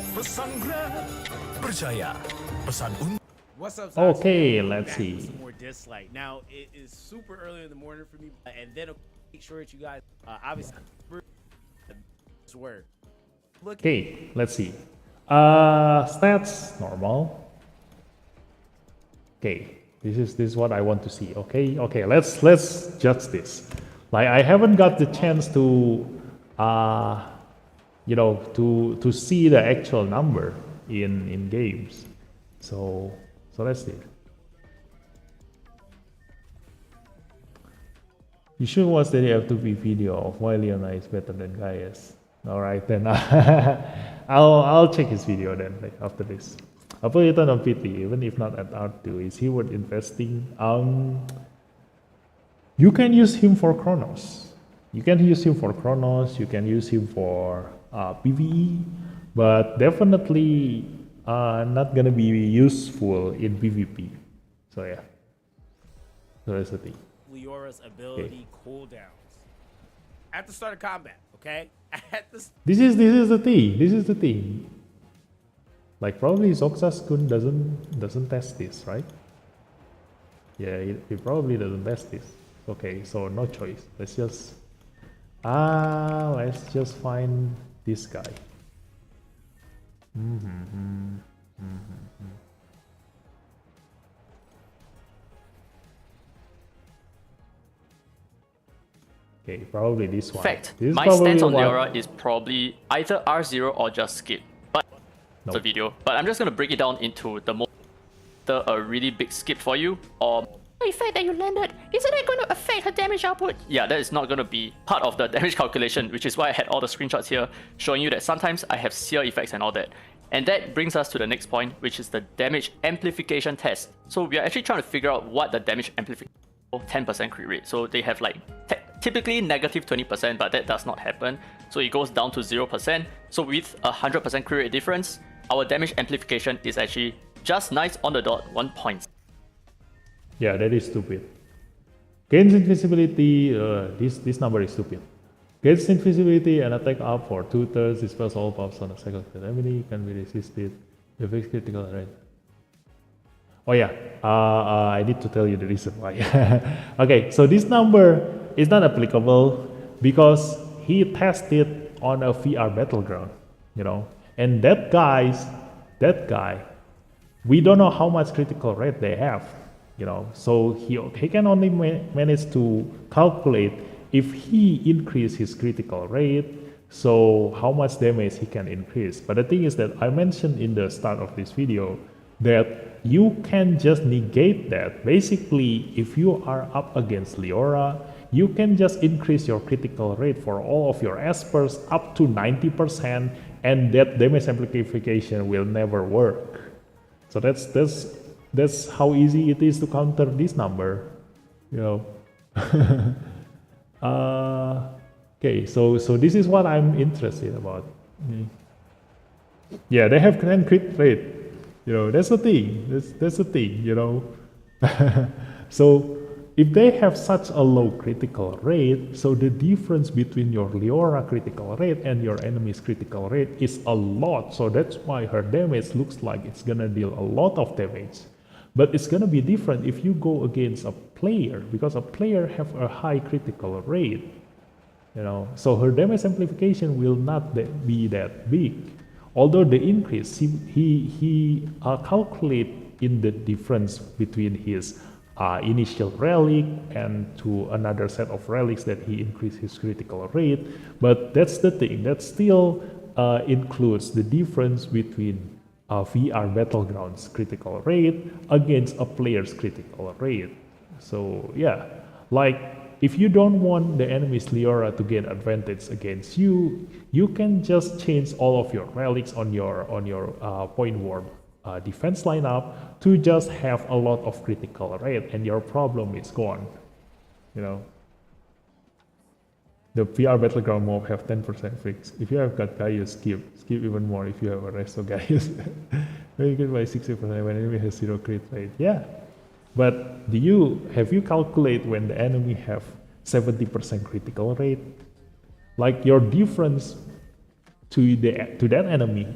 Percaya, pesan What's up, Sasha? Okay, Back let's with see. some more Dislyte. Now, it is super early in the morning for me, and then I'll make sure that you guys, obviously, swear. Look, Okay, let's see. Stats normal. Okay, this is what I want to see. Okay, let's judge this. Like I haven't got the chance to, to see the actual number in games. So let's see. You should watch the FTP video of why Leona is better than Gaius. All right, then I'll check his video then like, after this. I'll put it on PT, even if not at R2. Is he worth investing? You can use him for Chronos. You can use him for PvE, but definitely not gonna be useful in PvP. So yeah, so that's the thing. Leora's ability cooldowns at the start of combat. Okay, This is the thing. Like probably Zoxaskun doesn't test this, right? Yeah, he probably doesn't test this. Okay, so no choice. Let's just find this guy. Okay, probably this one. Fact, This is my probably stance on what- Leora is probably either R0 or just skip. But Nope. the video. But I'm just gonna break it down into a really big skip for you, or the effect that you landed, isn't it going to affect her damage output? Yeah, that is not going to be part of the damage calculation, which is why I had all the screenshots here showing you that sometimes I have seer effects and all that. And that brings us to the next point, which is the damage amplification test. So we are actually trying to figure out what the damage amplification 10% crit rate. So they have like typically negative 20%, but that does not happen. So it goes down to 0%. So with a 100% crit rate difference, our damage amplification is actually just nice on the dot, 1 point. Yeah, that is stupid. Gains invisibility, this number is stupid. Gains invisibility and attack up for 2/3, dispels all buffs on a cycle enemy, can be resisted, affects critical rate. Oh yeah, I need to tell you the reason why. Okay, so this number is not applicable because he tested on a VR battleground, and that guy, we don't know how much critical rate they have, so he can only manage to calculate if he increase his critical rate, so how much damage he can increase. But the thing is that I mentioned in the start of this video that you can just negate that. Basically, if you are up against Leora, you can just increase your critical rate for all of your espers up to 90%, and that damage amplification will never work. So that's how easy it is to counter this number, Okay, so this is what I'm interested about. Yeah, they have 10 crit rate. That's the thing. That's the thing. So if they have such a low critical rate, so the difference between your Leora critical rate and your enemy's critical rate is a lot. So that's why her damage looks like it's gonna deal a lot of damage. But it's gonna be different if you go against a player, because a player have a high critical rate. You know, so her damage amplification will not be that big. Although the increase, he calculate in the difference between his initial relic and to another set of relics that he increased his critical rate. But that's the thing, that still includes the difference between VR Battlegrounds critical rate against a player's critical rate. So yeah, like if you don't want the enemy's Leora to gain advantage against you, you can just change all of your relics on your point war defense lineup to just have a lot of critical rate, and your problem is gone. You know, the VR Battleground mob have 10% fix. If you have got Gaius, skip even more if you have a resto Gaius. You get by 60% when enemy has 0 crit rate. Yeah, but have you calculate when the enemy have 70% critical rate? Like your difference to that enemy,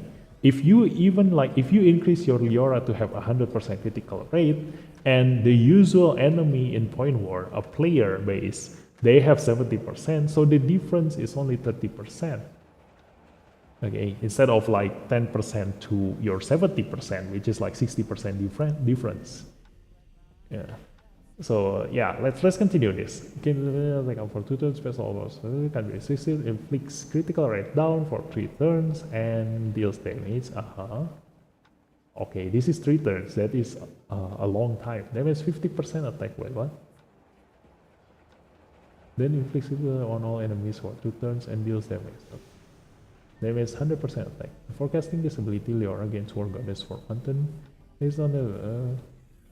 if you increase your Leora to have 100% critical rate, and the usual enemy in Point War, a player base, they have 70%, so the difference is only 30%. Okay, instead of like 10% to your 70%, which is like 60% difference. Yeah. So yeah, let's continue this. Like for 2 turns, special boss can be resisted, inflicts critical rate down for 3 turns and deals damage. Okay, this is 3 turns. That is a long time. Damage 50% attack. Wait, what? Then inflicts it on all enemies for 2 turns and deals damage. Damage 100% attack. Forecasting this ability, Leora gains War Goddess for 1 turn. Based on the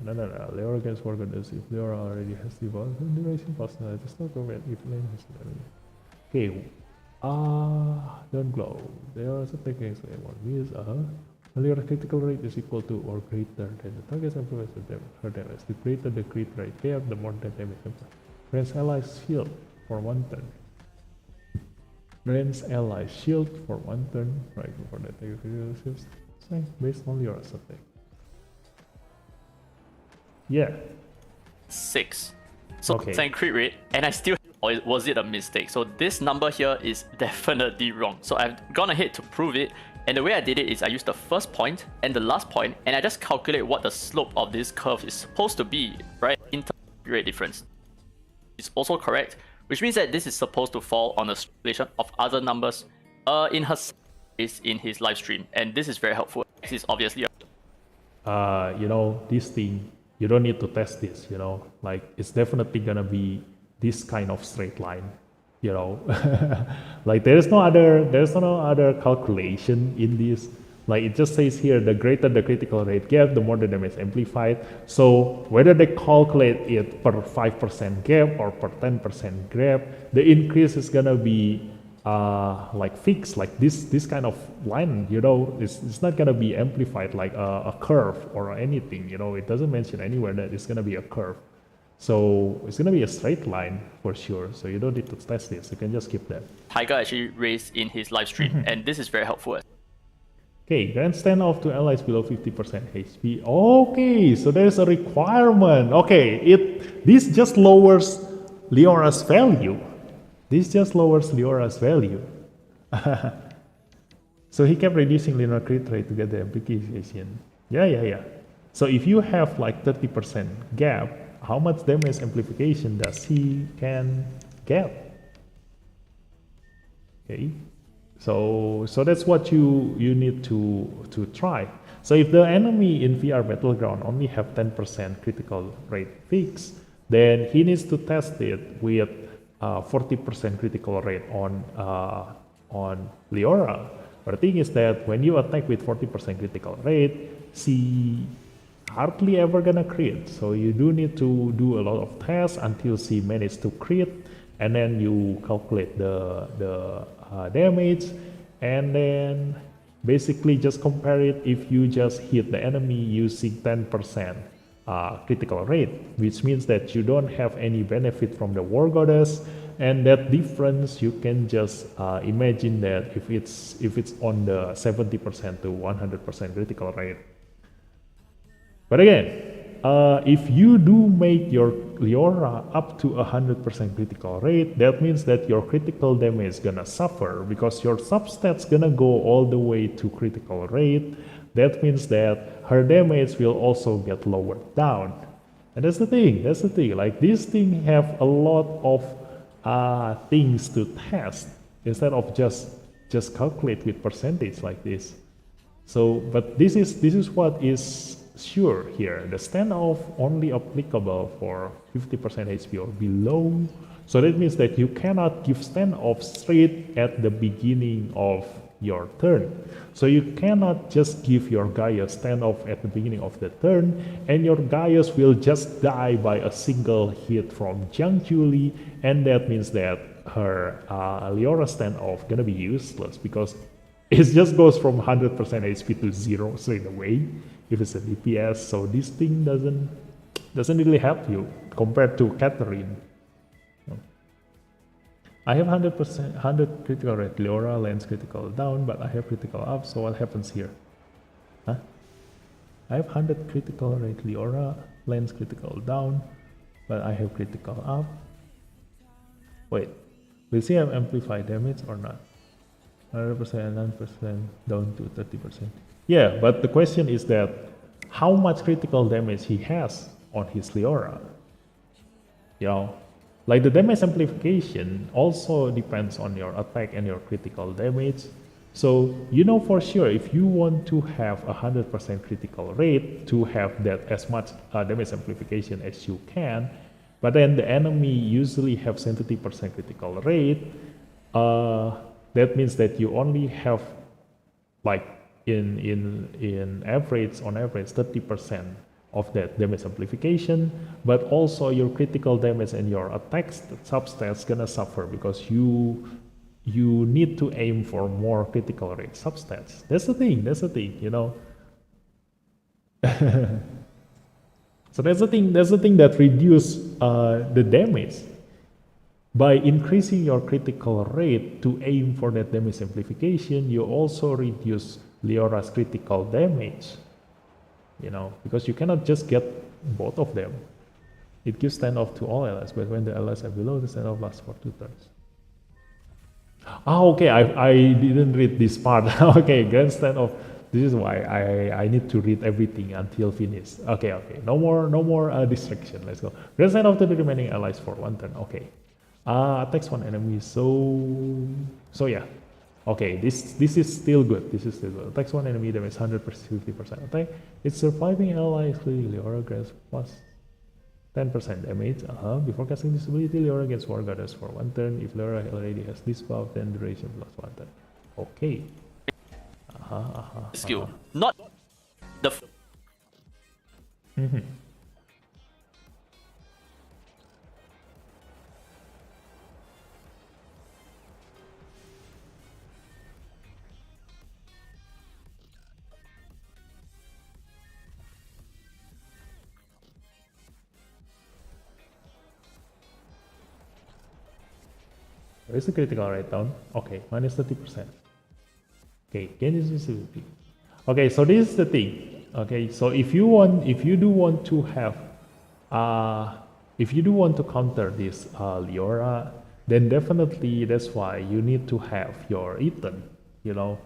No. Leora against War Goddess. If Leora already has the boss, duration plus no, it's not over if lane has the enemy. Okay. Don't glow. Leora's attack against one is Leora's critical rate is equal to or greater than the target's amplifies her damage. The greater the crit rate, the more the damage. Grants allies shield for 1 turn. Grants allies shield for 1 turn. Right before that, take based on Leora's attack. Yeah. 6. So Okay. saying crit rate, and I still, or was it a mistake? So this number here is definitely wrong. So I've gone ahead to prove it, and the way I did it is I used the first point and the last point, and I just calculate what the slope of this curve is supposed to be, right? In terms of rate difference. It's also correct, which means that this is supposed to fall on a relation of other numbers in her is in his live stream, and this is very helpful. This is obviously you know, this thing, you don't need to test this, you know, like it's definitely gonna be this kind of straight line, you know. Like there's no other calculation in this. Like it just says here, the greater the critical rate gap, the more the damage amplified. So whether they calculate it per 5% gap or per 10% gap, the increase is gonna be like fixed, like this kind of line, you know. It's not gonna be amplified like a curve or anything, you know. It doesn't mention anywhere that it's gonna be a curve. So it's gonna be a straight line for sure. So you don't need to test this. You can just skip that. Tiger actually raised in his live stream, and this is very helpful. Okay, grant standoff to allies below 50% HP. Okay, so there's a requirement. Okay, this just lowers Leora's value. This just lowers Leora's value. So he kept reducing Leora crit rate to get the amplification. Yeah. So if you have like 30% gap, how much damage amplification does he can get? Okay. So that's what you need to try. So if the enemy in VR Battleground only have 10% critical rate fix, then he needs to test it with 40% critical rate on Leora. But the thing is that when you attack with 40% critical rate, she hardly ever gonna crit. So you do need to do a lot of tests until she manages to crit, and then you calculate the damage, and then basically just compare it if you just hit the enemy using 10% critical rate, which means that you don't have any benefit from the War Goddess, and that difference you can just imagine that if it's on the 70% to 100% critical rate. But again, if you do make your Leora up to 100% critical rate, that means that your critical damage is gonna suffer because your substats gonna go all the way to critical rate. That means that her damage will also get lowered down. And that's the thing, like this thing have a lot of things to test instead of just calculate with percentage like this. So, but this is what is sure here. The standoff only applicable for 50% HP or below. So that means that you cannot give standoff straight at the beginning of your turn. So you cannot just give your Gaius standoff at the beginning of the turn, and your Gaius will just die by a single hit from Jiang Julie, and that means that her Leora standoff gonna be useless because it just goes from 100% HP to 0 straight away if it's a DPS. So this thing doesn't really help you compared to Catherine. I have 100 critical rate Leora, lands critical down, but I have critical up, so what happens here? Huh? I have 100 critical rate Leora, lands critical down, but I have critical up. Wait, will she have amplified damage or not? 100%, 9% down to 30%. Yeah, but the question is that how much critical damage he has on his Leora? You know, like the damage amplification also depends on your attack and your critical damage. So you know for sure if you want to have 100% critical rate to have that as much damage amplification as you can, but then the enemy usually have 70% critical rate, that means that you only have like on average 30% of that damage amplification, but also your critical damage and your attack substats gonna suffer because you need to aim for more critical rate substats. That's the thing, you know. So that's the thing that reduce the damage. By increasing your critical rate to aim for that damage amplification, you also reduce Leora's critical damage. You know, because you cannot just get both of them. It gives standoff to all allies, but when the allies are below, the standoff lasts for 2 turns. Okay, I didn't read this part. Okay, grand standoff. This is why I need to read everything until finish. Okay, no more distraction. Let's go. Grand standoff to the remaining allies for 1 turn. Okay. Attacks one enemy. So yeah. Okay, this is still good. Attacks one enemy, damage 100%, 50% attack. Its surviving ally, including Leora, grants plus 10% damage. Before casting this ability, Leora gets War Goddess for 1 turn. If Leora already has this buff, then duration plus 1 turn. Okay. Skill. Not the... Where's the critical rate down? Okay, minus 30%. Okay, gain resistability. Okay, so this is the thing. Okay, so if you do want to counter this Leora, then definitely that's why you need to have your Ethan. You know,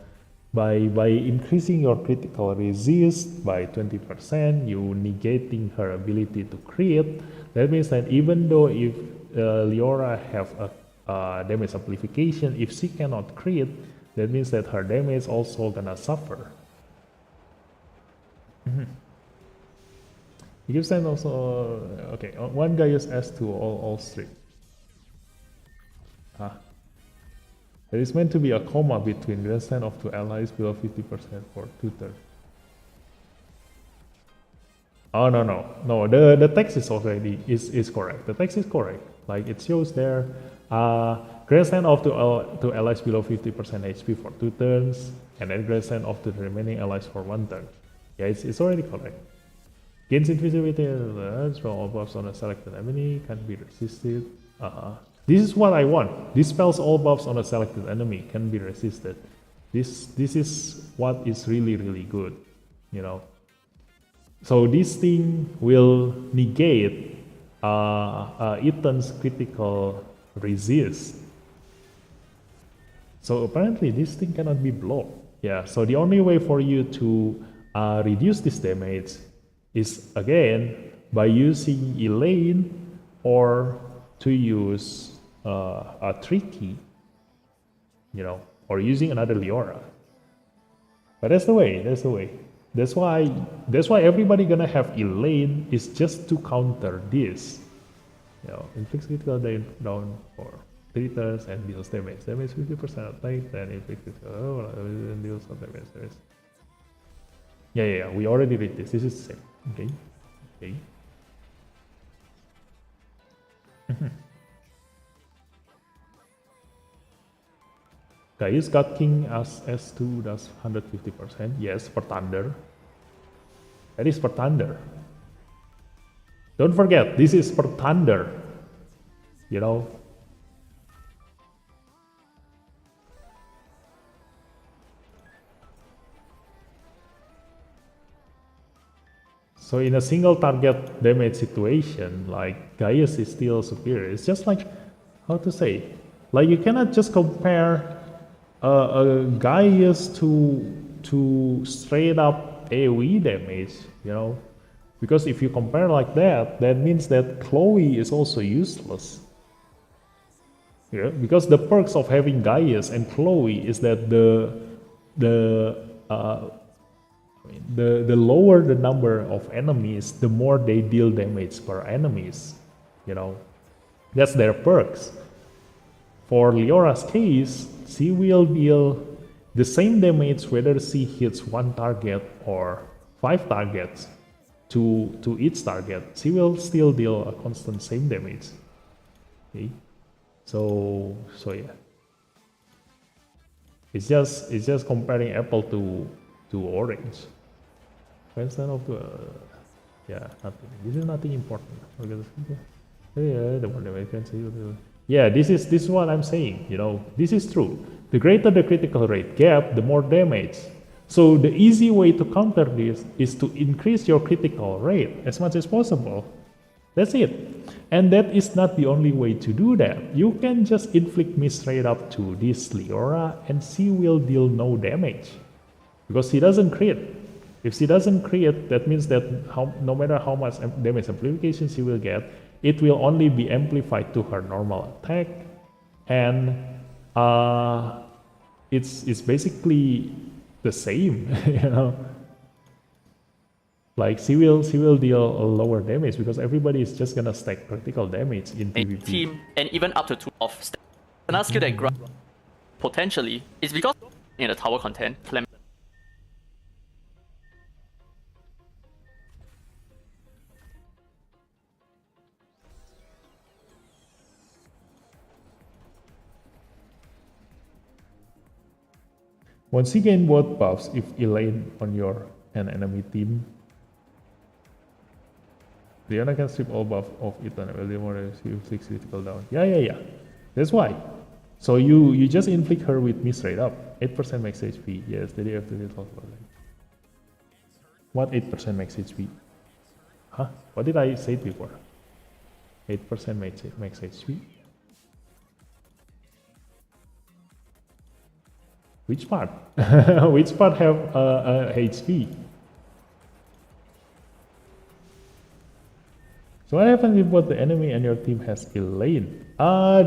by increasing your critical resist by 20%, you negating her ability to crit. That means that even though if Leora have a damage amplification, if she cannot crit, that means that her damage also gonna suffer. You give stand also. Okay, one Gaius S to all street. There is meant to be a comma between grand stand of 2 allies below 50% for 2 turns. Oh no. The text is already is correct. The text is correct. Like it shows there. Grand stand off to allies below 50% HP for 2 turns, and then grand stand off to the remaining allies for 1 turn. Yeah, it's already correct. Gains invisibility, strong all buffs on a selected enemy, can be resisted. This is what I want. Dispels all buffs on a selected enemy, can be resisted. This is what is really good, you know. So this thing will negate Ethan's critical resist. So apparently this thing cannot be blocked. Yeah, so the only way for you to reduce this damage is again by using Elaine or to use a Tricky, you know, or using another Leora. But that's the way, That's why everybody gonna have Elaine is just to counter this. You know, inflicts critical down for 3 turns and deals damage. Damage 50% attack, then inflicts critical and deals some damage. Yeah, we already read this. This is the same. Okay. Gaius God King as S2 does 150%. Yes, for Thunder. That is for Thunder. Don't forget, this is for Thunder. You know? So in a single target damage situation, like Gaius is still superior. It's just like, how to say? Like you cannot just compare a Gaius to straight up AoE damage, you know, because if you compare like that, that means that Chloe is also useless. Yeah, because the perks of having Gaius and Chloe is that the lower the number of enemies, the more they deal damage per enemies, you know, that's their perks. For Leora's case, she will deal the same damage whether she hits 1 target or 5 targets to each target. She will still deal a constant same damage. Okay, so yeah, it's just comparing apple to orange. Instead of yeah, nothing. This is nothing important. Yeah, the more damage can see. Yeah, this is what I'm saying, you know, this is true. The greater the critical rate gap, the more damage. So the easy way to counter this is to increase your critical rate as much as possible. That's it. And that is not the only way to do that. You can just inflict me straight up to this Leora and she will deal no damage. Because she doesn't crit. If she doesn't crit, that means that no matter how much damage amplification she will get, it will only be amplified to her normal attack, and it's basically the same, you know. Like she will deal a lower damage because everybody is just gonna stack critical damage in PvP. Team and even up to 2 of another skill that grab potentially is because in the tower content. Once you gain both buffs, if Elaine on your enemy team, Diana can strip all buff of Ethan. Will do more than 6 critical down. Yeah. That's why. So you just inflict her with me straight up. 8% max HP. Yes, the day after the talk about that. What 8% max HP? Huh? What did I say before? 8% max HP? Which part? Which part have HP? So what happens if both the enemy and your team has Elaine?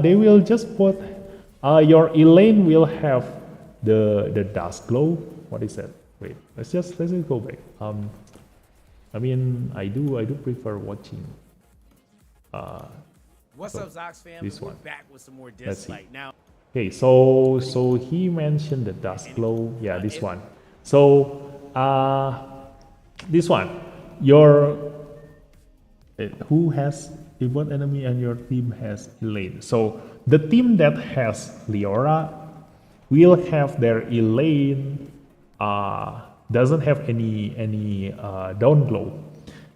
They will just put your Elaine will have the dust glow. What is that? Wait, let's just go back. I mean, I do prefer watching. What's up, Zox fam? This We're one. back with some more Let's see. Dislyte now. Okay, so he mentioned the dust glow. Yeah, this one. So this one, your who has if one enemy and your team has Elaine. So the team that has Leora will have their Elaine doesn't have any down glow,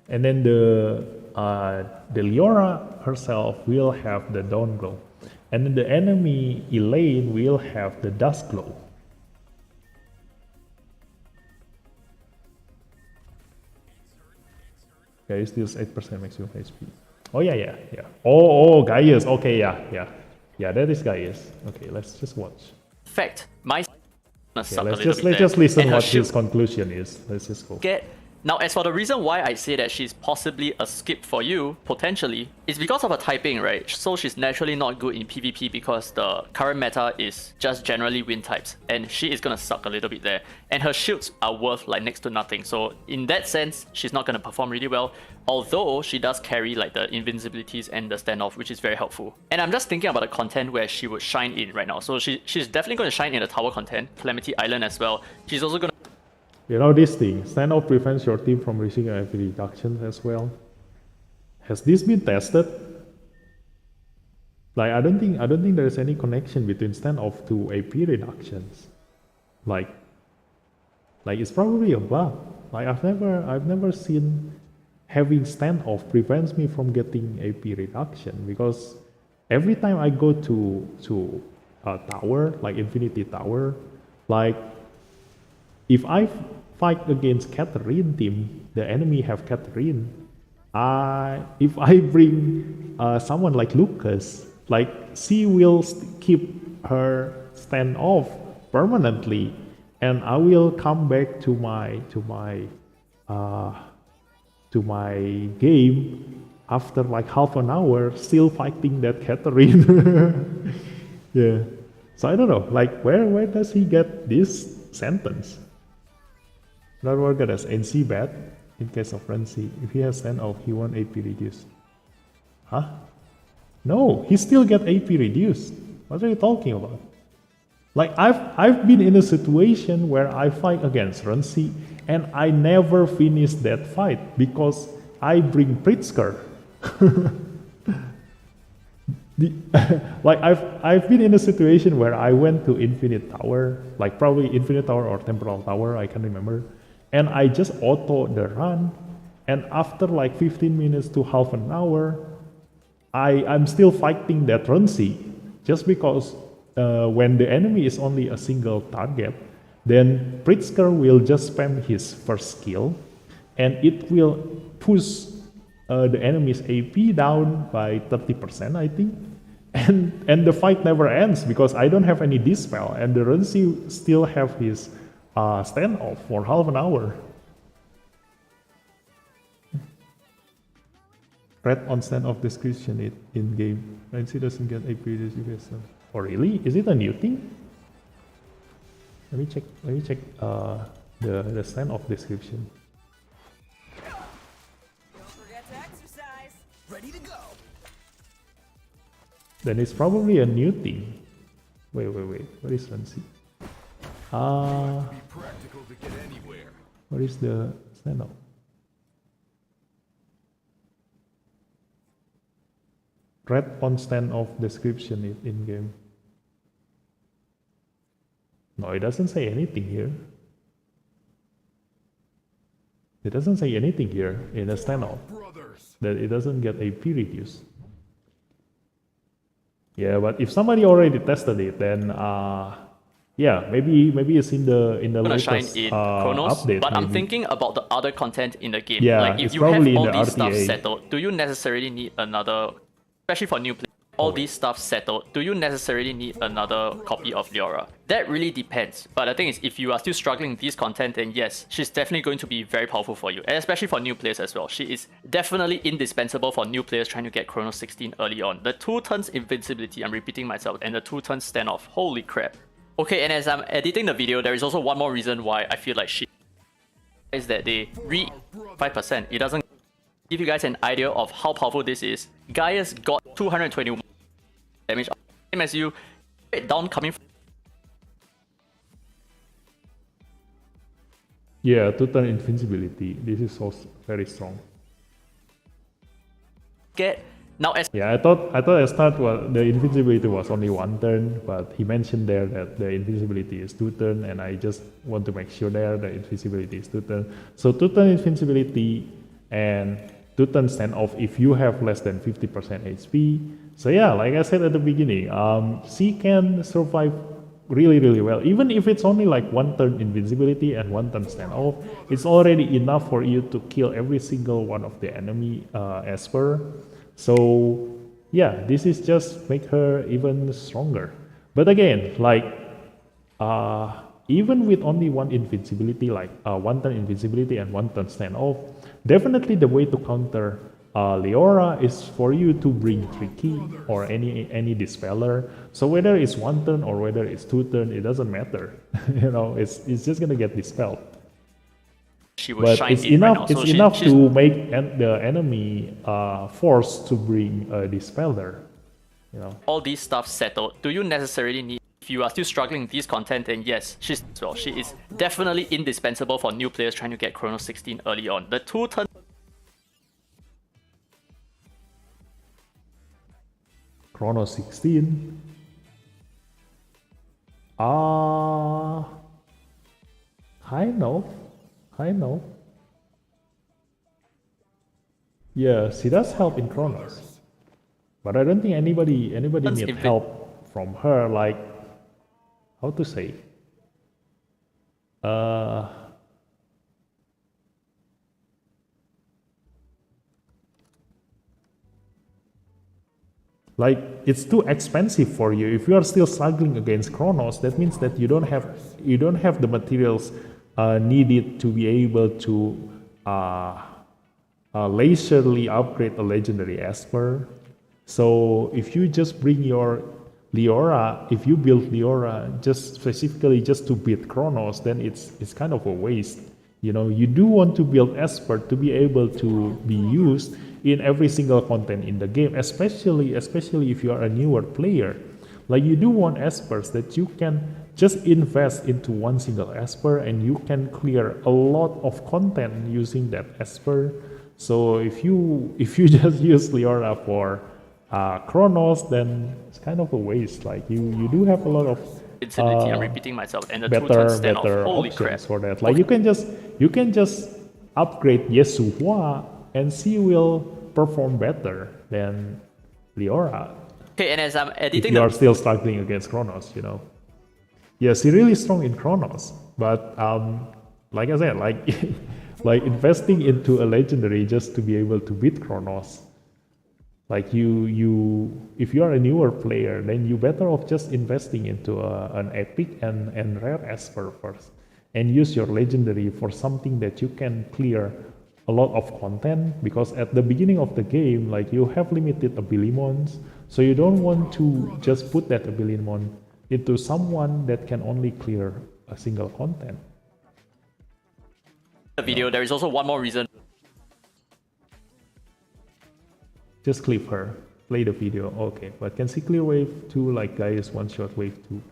and then the Leora herself will have the dawn glow, and then the enemy Elaine will have the dusk glow. Gaius deals 8% maximum HP. Oh yeah. Oh Gaius. Okay, yeah. That is Gaius. Okay, let's just watch. In fact, my Let's just listen what his conclusion is. Let's just go. Now, as for the reason why I say that she's possibly a skip for you, potentially, is because of her typing, right? So she's naturally not good in PvP because the current meta is just generally wind types, and she is gonna suck a little bit there. And her shields are worth like next to nothing. So in that sense, she's not gonna perform really well. Although she does carry like the invincibilities and the standoff, which is very helpful. And I'm just thinking about the content where she would shine in right now. So she's definitely gonna shine in the tower content, Calamity Island as well. She's also gonna You know this thing, standoff prevents your team from receiving AP reductions as well. Has this been tested? Like I don't think there's any connection between standoff to AP reductions. Like it's probably a bug. Like I've never seen having standoff prevents me from getting AP reduction, because every time I go to a tower, like Infinity Tower, like if I fight against Catherine team, the enemy have Catherine. If I bring someone like Lucas, like she will keep her standoff permanently, and I will come back to my game after like half an hour, still fighting that Catherine. Yeah. So I don't know, like where does he get this sentence? Not worked as NC bad in case of Renzi. If he has standoff, he won't AP reduced. Huh? No, he still get AP reduced. What are you talking about? Like I've been in a situation where I fight against Renzi and I never finish that fight because I bring Pritzker. Like I've been in a situation where I went to Infinite Tower, like probably Infinite Tower or Temporal Tower, I can't remember, and I just auto the run, and after like 15 minutes to half an hour, I'm still fighting that Renzi, just because when the enemy is only a single target, then Pritzker will just spam his first skill, and it will push the enemy's AP down by 30%, I think. And the fight never ends because I don't have any dispel, and the Renzi still have his standoff for half an hour. Read on standoff description in game. Renzi doesn't get AP this you guys. Oh really? Is it a new thing? Let me check the standoff description. Don't forget to exercise. Ready to go. Then it's probably a new thing. Wait. What is Renzi? Be practical to get anywhere. What is the standoff? Read on standoff description in game. No, it doesn't say anything here. It doesn't say anything here in a standoff that it doesn't get AP reduced. Yeah, but if somebody already tested it, then yeah, maybe it's in the latest shine in Chronos, update. but maybe. I'm thinking about the other content in the game. Yeah, like if it's you have probably in all the these stuff RTA. settled, do you necessarily need another, especially for new players, all these stuff settled, do you necessarily need another copy of Leora? That really depends. But the thing is, if you are still struggling with this content, then yes, she's definitely going to be very powerful for you, and especially for new players as well. She is definitely indispensable for new players trying to get Chronos 16 early on. The 2 turns invincibility, I'm repeating myself, and the 2 turns standoff, holy crap. Okay, and as I'm editing the video, there is also one more reason why I feel like she is that they read 5%. It doesn't give you guys an idea of how powerful this is. Gaius got 221 damage, same as you, down coming from Yeah, 2-turn invincibility. This is so very strong. get. Now as Yeah, I thought at start the invincibility was only 1 turn, but he mentioned there that the invincibility is 2 turn, and I just want to make sure there the invincibility is 2 turn. So 2 turn invincibility and 2-turn standoff if you have less than 50% HP. So yeah, like I said at the beginning, she can survive really well. Even if it's only like 1-turn invincibility and 1-turn standoff, it's already enough for you to kill every single one of the enemy Esper. So yeah, this is just make her even stronger. But again, like even with only one invincibility, like 1-turn invincibility and 1-turn standoff, definitely the way to counter Leora is for you to bring Tricky or any Dispeller. So whether it's 1-turn or whether it's 2-turn, it doesn't matter. You know, it's just gonna get dispelled. She will But shine it's in right enough. now. It's enough to make the enemy forced to bring a Dispeller. You know. All these stuff settled. Do you necessarily need? If you are still struggling with this content, then yes, she is definitely indispensable for new players trying to get Chrono 16 early on. The 2-turn. Chrono 16. I know. Yeah, she does help in Chronos, but I don't think anybody need help from her. Like, how to say? Like, it's too expensive for you. If you are still struggling against Chronos, that means that you don't have the materials needed to be able to leisurely upgrade a legendary Esper. So if you just bring your Leora, if you build Leora just specifically just to beat Chronos, then it's kind of a waste. You know, you do want to build Esper to be able to be used in every single content in the game, especially if you are a newer player. Like, you do want Espers that you can just invest into one single Esper and you can clear a lot of content using that Esper. So if you just use Leora for Chronos, then it's kind of a waste. Like, you do have a lot of I'm repeating myself, and the 2-turn standoff. Holy crap! For that. Like, you can just upgrade Yesua and she will perform better than Leora. Okay, and as I'm If editing you are still struggling against Chronos, you know. Yeah, she's really strong in Chronos, but like I said, like like investing into a legendary just to be able to beat Chronos. Like, if you are a newer player, then you better off just investing into an epic and rare Esper first, and use your legendary for something that you can clear a lot of content, because at the beginning of the game, like, you have limited abilimons, so you don't want to just put that abilimon into someone that can only clear a single content. the video, there is also one more reason. Just clip her, play the video. Okay, but can she clear wave 2 like Gaius one-shot wave 2?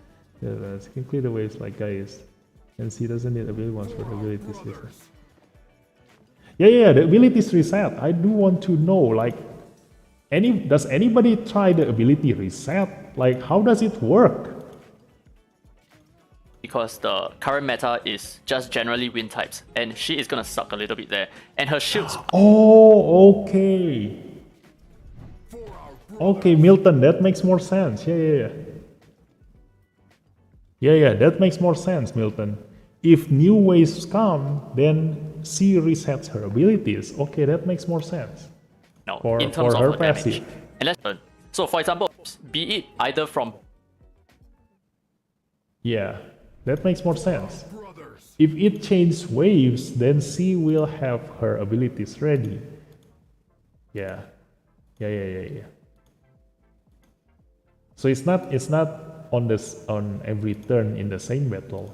Yeah, she can clear the waves like Gaius, and she doesn't need abilities for the abilities reset. Yeah, the abilities reset. I do want to know, like, does anybody try the ability reset? Like, how does it work? Because the current meta is just generally wind types, and she is gonna suck a little bit there. And her shields. Oh, okay. Okay, Milton, that makes more sense. Yeah, that makes more sense, Milton. If new waves come, then she resets her abilities. Okay, that makes more sense. No, For in terms her of her damage. passive. And so, for example, be it either from. Yeah, that makes more sense. If it changes waves, then she will have her abilities ready. Yeah. So it's not on every turn in the same battle.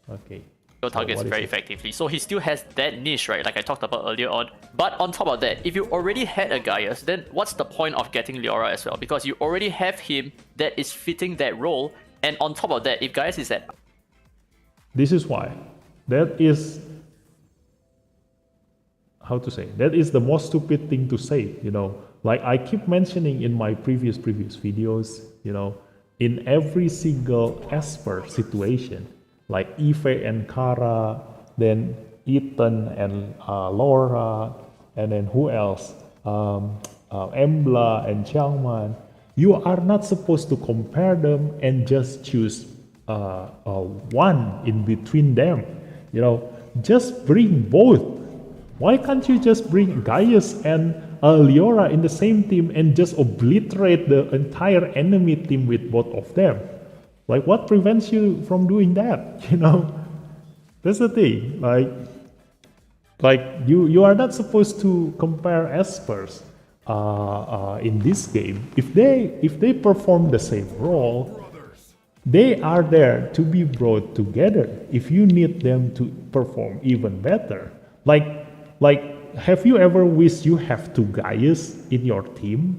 Okay. Your targets very effectively. So he still has that niche, right? Like I talked about earlier on. But on top of that, if you already had a Gaius, then what's the point of getting Leora as well? Because you already have him that is fitting that role. And on top of that, if Gaius is at... This is why. That is... How to say? That is the most stupid thing to say, you know. Like I keep mentioning in my previous videos, you know, in every single Esper situation, like Ife and Kara, then Ethan and Laura, and then who else? Embla and Changman. You are not supposed to compare them and just choose one in between them. You know, just bring both. Why can't you just bring Gaius and Leora in the same team and just obliterate the entire enemy team with both of them? Like, what prevents you from doing that? You know, that's the thing. Like you are not supposed to compare espers in this game. If they perform the same role, they are there to be brought together. If you need them to perform even better, like have you ever wished you have two Gaius in your team?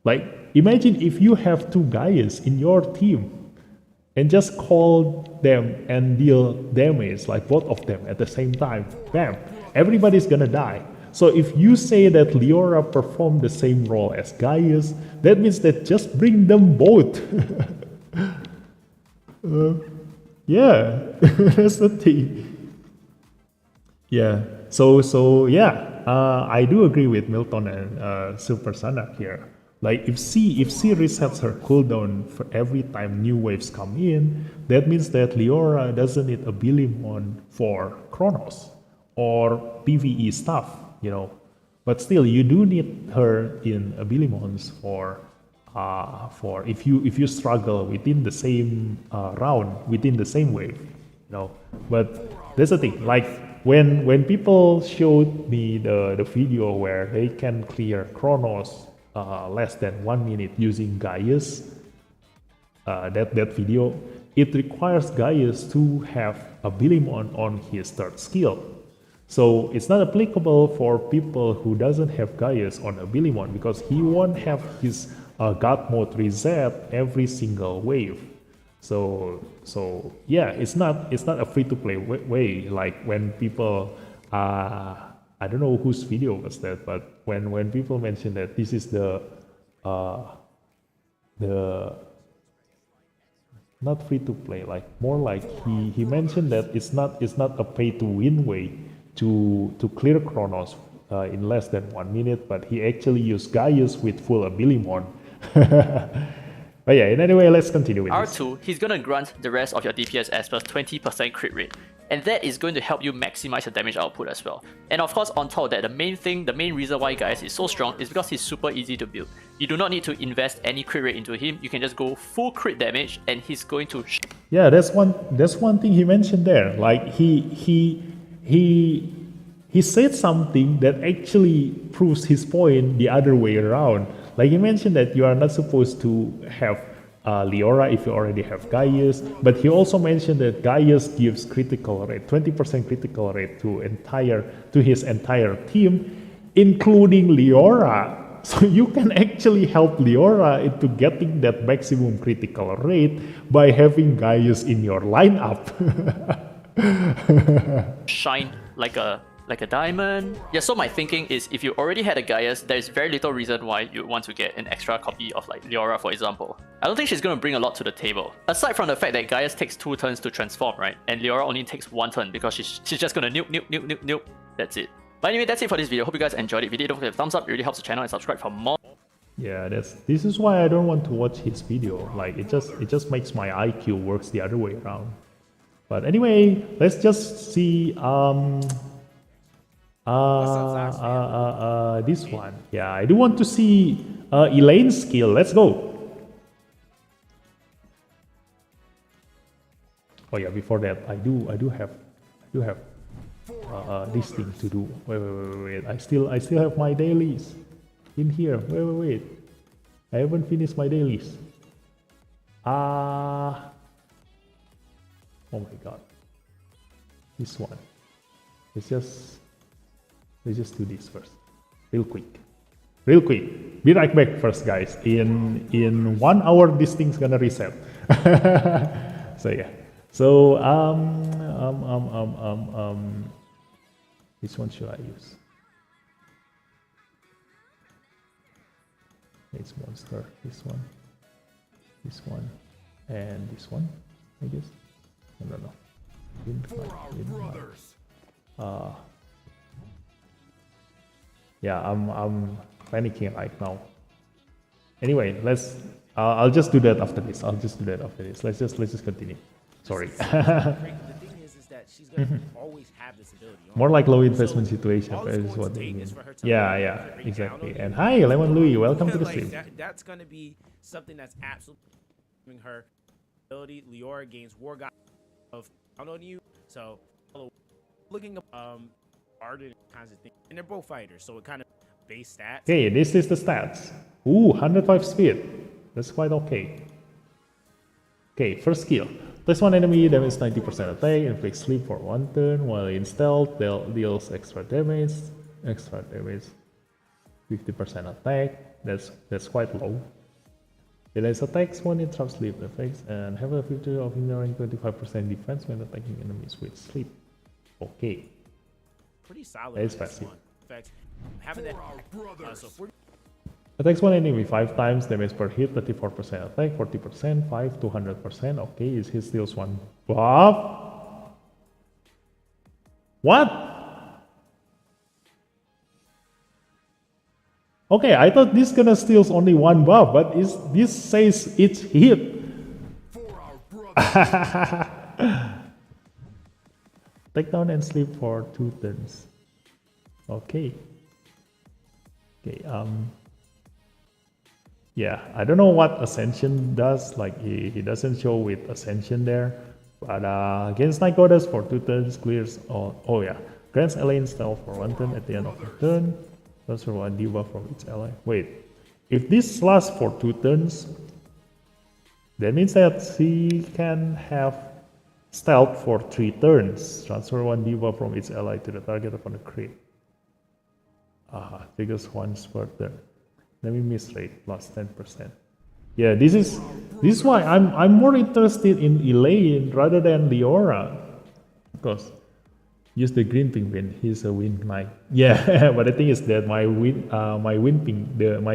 Like, imagine if you have two Gaius in your team and just call them and deal damage, like both of them at the same time. Bam! Everybody's gonna die. So if you say that Leora performed the same role as Gaius, that means that just bring them both. Yeah, that's the thing. Yeah. So yeah, I do agree with Milton and Super Sanak here. Like, if C resets her cooldown for every time new waves come in, that means that Leora doesn't need a Bilimon for Chronos or PvE stuff, you know. But still, you do need her in Abilimons for if you struggle within the same round, within the same wave, you know. But that's the thing. Like, when people showed me the video where they can clear Chronos less than 1 minute using Gaius, that video, it requires Gaius to have a Bilimon on his third skill. So it's not applicable for people who doesn't have Gaius on a Bilimon, because he won't have his God mode reset every single wave. So yeah, it's not a free to play way. Like, when people I don't know whose video was that, but when people mention that this is the not free to play, like more like he mentioned that it's not a pay to win way to clear Chronos in less than 1 minute, but he actually used Gaius with full Abilimon. But yeah, in any way, let's continue with this. R2, he's gonna grant the rest of your DPS espers 20% crit rate, and that is going to help you maximize your damage output as well. And of course, on top of that, the main reason why Gaius is so strong is because he's super easy to build. You do not need to invest any crit rate into him. You can just go full crit damage, and he's going to. Yeah, that's one thing he mentioned there. Like, he said something that actually proves his point the other way around. Like, he mentioned that you are not supposed to have Leora if you already have Gaius, but he also mentioned that Gaius gives critical rate, 20% critical rate to his entire team, including Leora. So you can actually help Leora into getting that maximum critical rate by having Gaius in your lineup. Shine like a diamond. Yeah, so my thinking is, if you already had a Gaius, there's very little reason why you want to get an extra copy of, like, Leora, for example. I don't think she's going to bring a lot to the table. Aside from the fact that Gaius takes 2 turns to transform, right? And Leora only takes 1 turn because she's just going to nuke. That's it. But anyway, that's it for this video. Hope you guys enjoyed it. If you did, don't forget to thumbs up. It really helps the channel, and subscribe for more. Yeah, this is why I don't want to watch his video. Like, it just makes my IQ works the other way around. But anyway, let's just see this one. Yeah, I do want to see Elaine's skill. Let's go. Oh yeah, before that, I do have this thing to do. Wait. I still have my dailies in here. Wait. I haven't finished my dailies. Oh my god. This one. Let's just do this first. Real quick. Be right back first, guys. In 1 hour, this thing's gonna reset. So yeah. So which one should I use? It's monster. This one, and this one. I guess. I don't know. Yeah, I'm panicking right now. Anyway, let's. I'll just do that after this. I'll just do that after this. Let's just continue. Sorry. The thing is that she's gonna always have this ability. More like low investment situation. All That it's is going what to they take mean. is for her to Yeah, learn yeah, to break exactly. down on And it. hi, Lemon Louis. Welcome to the Like, stream. that's gonna be something that's absolutely giving her ability. Leora gains War God of count on you. So looking up Arden kinds of things, and they're both fighters, so it kind of base stats. Okay, this is the stats. Ooh, 105 speed. That's quite okay. Okay, first skill. Place one enemy, damage 90% attack, inflicts sleep for 1 turn, while in stealth, deals extra damage, 50% attack. That's quite low. Delays attacks when it interrupts sleep effects, and have a feature of ignoring 25% defense when attacking enemies with sleep. Okay. Pretty solid. That is on this passive. one. In fact, having that so 40 Attacks one enemy 5 times, damage per hit, 34% attack, 40%, 5 to 100%. Okay, is he steals 1 buff? What? Okay, I thought this gonna steals only 1 buff, but this says each hit. Take down and sleep for 2 turns. Okay. Okay, yeah, I don't know what Ascension does, like he doesn't show with Ascension there. But against Night Goddess for 2 turns, clears oh yeah. Grants Elaine stealth for 1 turn at the end of the turn. Transfer 1 debuff from each ally. Wait, if this lasts for 2 turns, that means that she can have stealth for 3 turns. Transfer 1 debuff from each ally to the target upon a crit. Triggers once per turn. Let me miss rate plus 10%. Yeah, this is why I'm more interested in Elaine rather than Leora, because use the green penguin. He's a wind knight. Yeah, but the thing is that my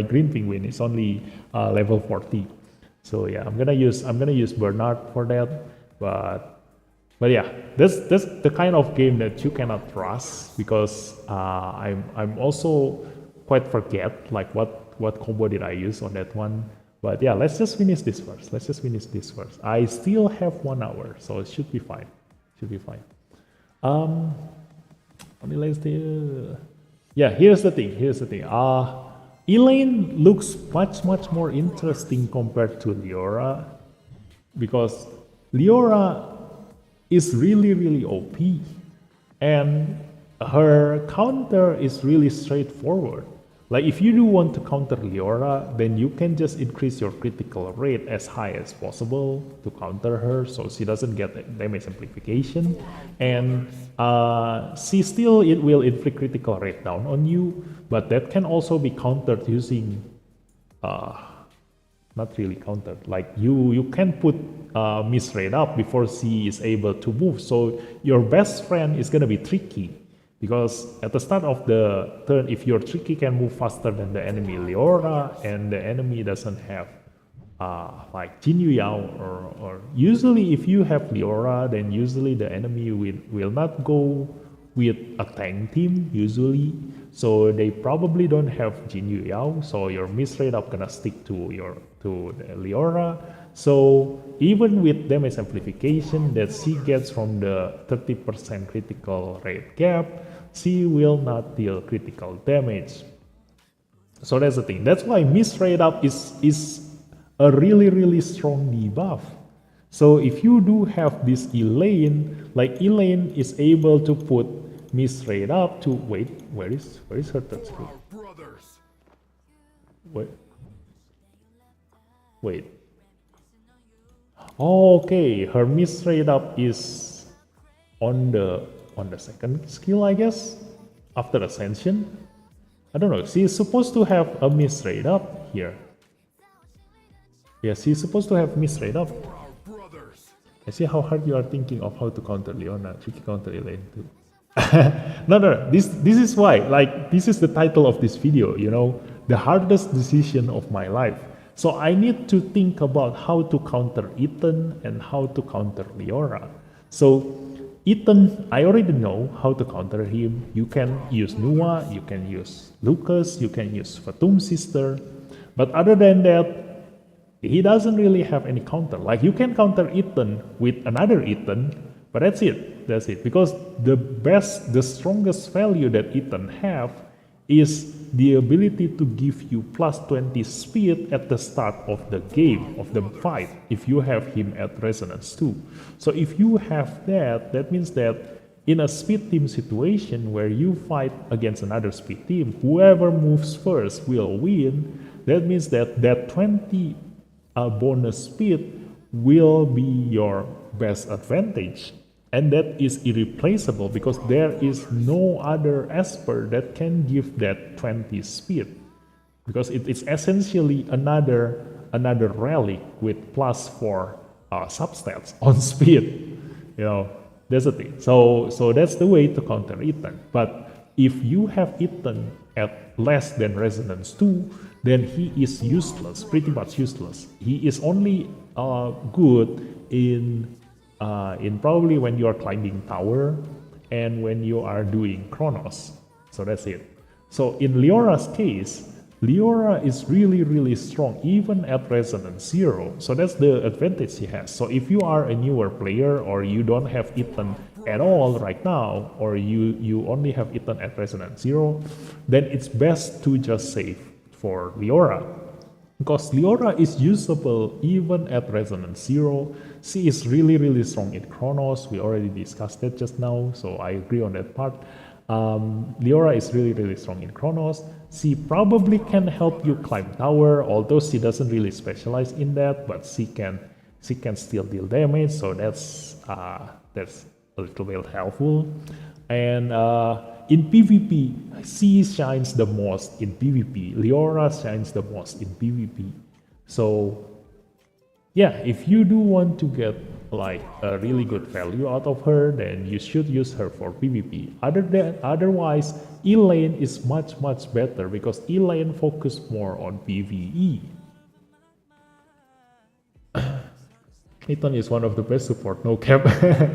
green penguin is only level 40. So yeah, I'm gonna use Bernard for that. But yeah, that's the kind of game that you cannot trust, because I'm also quite forget like what combo did I use on that one. But yeah, let's just finish this first. I still have 1 hour, so it should be fine. Only let's do. Yeah, here's the thing. Elaine looks much more interesting compared to Leora, because Leora is really OP, and her counter is really straightforward. Like if you do want to counter Leora, then you can just increase your critical rate as high as possible to counter her, so she doesn't get damage amplification, and she still will inflict critical rate down on you, but that can also be countered using not really countered, like you can put miss rate up before she is able to move, so your best friend is gonna be Tricky. Because at the start of the turn, if your Tricky can move faster than the enemy Leora, and the enemy doesn't have like Jinyu Yao, or usually if you have Leora, then usually the enemy will not go with a tank team usually, so they probably don't have Jinyu Yao, so your miss rate up gonna stick to the Leora. So even with damage amplification that she gets from the 30% critical rate gap, she will not deal critical damage. So that's the thing. That's why miss rate up is a really strong debuff. So if you do have this Elaine, like Elaine is able to put miss rate up to where is her touch skill? Wait. Okay, her miss rate up is on the second skill, I guess, after Ascension. I don't know. She is supposed to have a miss rate up here. Yeah, she's supposed to have miss rate up. I see how hard you are thinking of how to counter Leona. Tricky counter Elaine too. No. This is why. Like, this is the title of this video. You know, the hardest decision of my life. So I need to think about how to counter Ethan and how to counter Leora. So Ethan, I already know how to counter him. You can use Nua, you can use Lucas, you can use Fatum Sister. But other than that, he doesn't really have any counter. Like you can counter Ethan with another Ethan, but that's it. That's it. Because the strongest value that Ethan have is the ability to give you plus 20 speed at the start of the game, of the fight, if you have him at Resonance 2. So if you have that, that means that in a speed team situation where you fight against another speed team, whoever moves first will win. That means that 20 bonus speed will be your best advantage. And that is irreplaceable because there is no other Esper that can give that 20 speed. Because it's essentially another relic with plus 4 substats on speed. You know, that's the thing. So that's the way to counter Ethan. But if you have Ethan at less than Resonance 2, then he is useless, pretty much useless. He is only good in probably when you are climbing tower and when you are doing Chronos. So that's it. So in Leora's case, Leora is really strong even at Resonance 0. So that's the advantage she has. So if you are a newer player or you don't have Ethan at all right now, or you only have Ethan at Resonance 0, then it's best to just save for Leora. Because Leora is usable even at Resonance 0. She is really strong in Chronos. We already discussed that just now, so I agree on that part. Leora is really strong in Chronos. She probably can help you climb tower, although she doesn't really specialize in that, but she can still deal damage, so that's a little bit helpful. And in PvP, she shines the most in PvP. Leora shines the most in PvP. So yeah, if you do want to get like a really good value out of her, then you should use her for PvP. Otherwise, E-Lane is much better because E-Lane focus more on PvE. Ethan is one of the best support, no cap.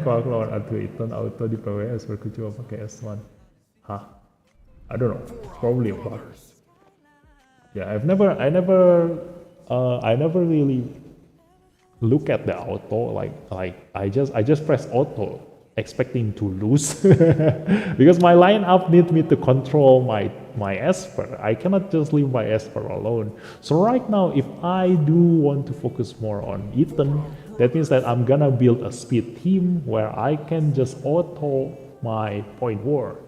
Kalau lawan adu Ethan auto di PWS berkucu pakai S1. Huh? I don't know. Probably a bug. Yeah, I never really look at the auto like I just press auto expecting to lose because my lineup needs me to control my Esper. I cannot just leave my Esper alone. So right now, if I do want to focus more on Ethan, that means that I'm gonna build a speed team where I can just auto my point war,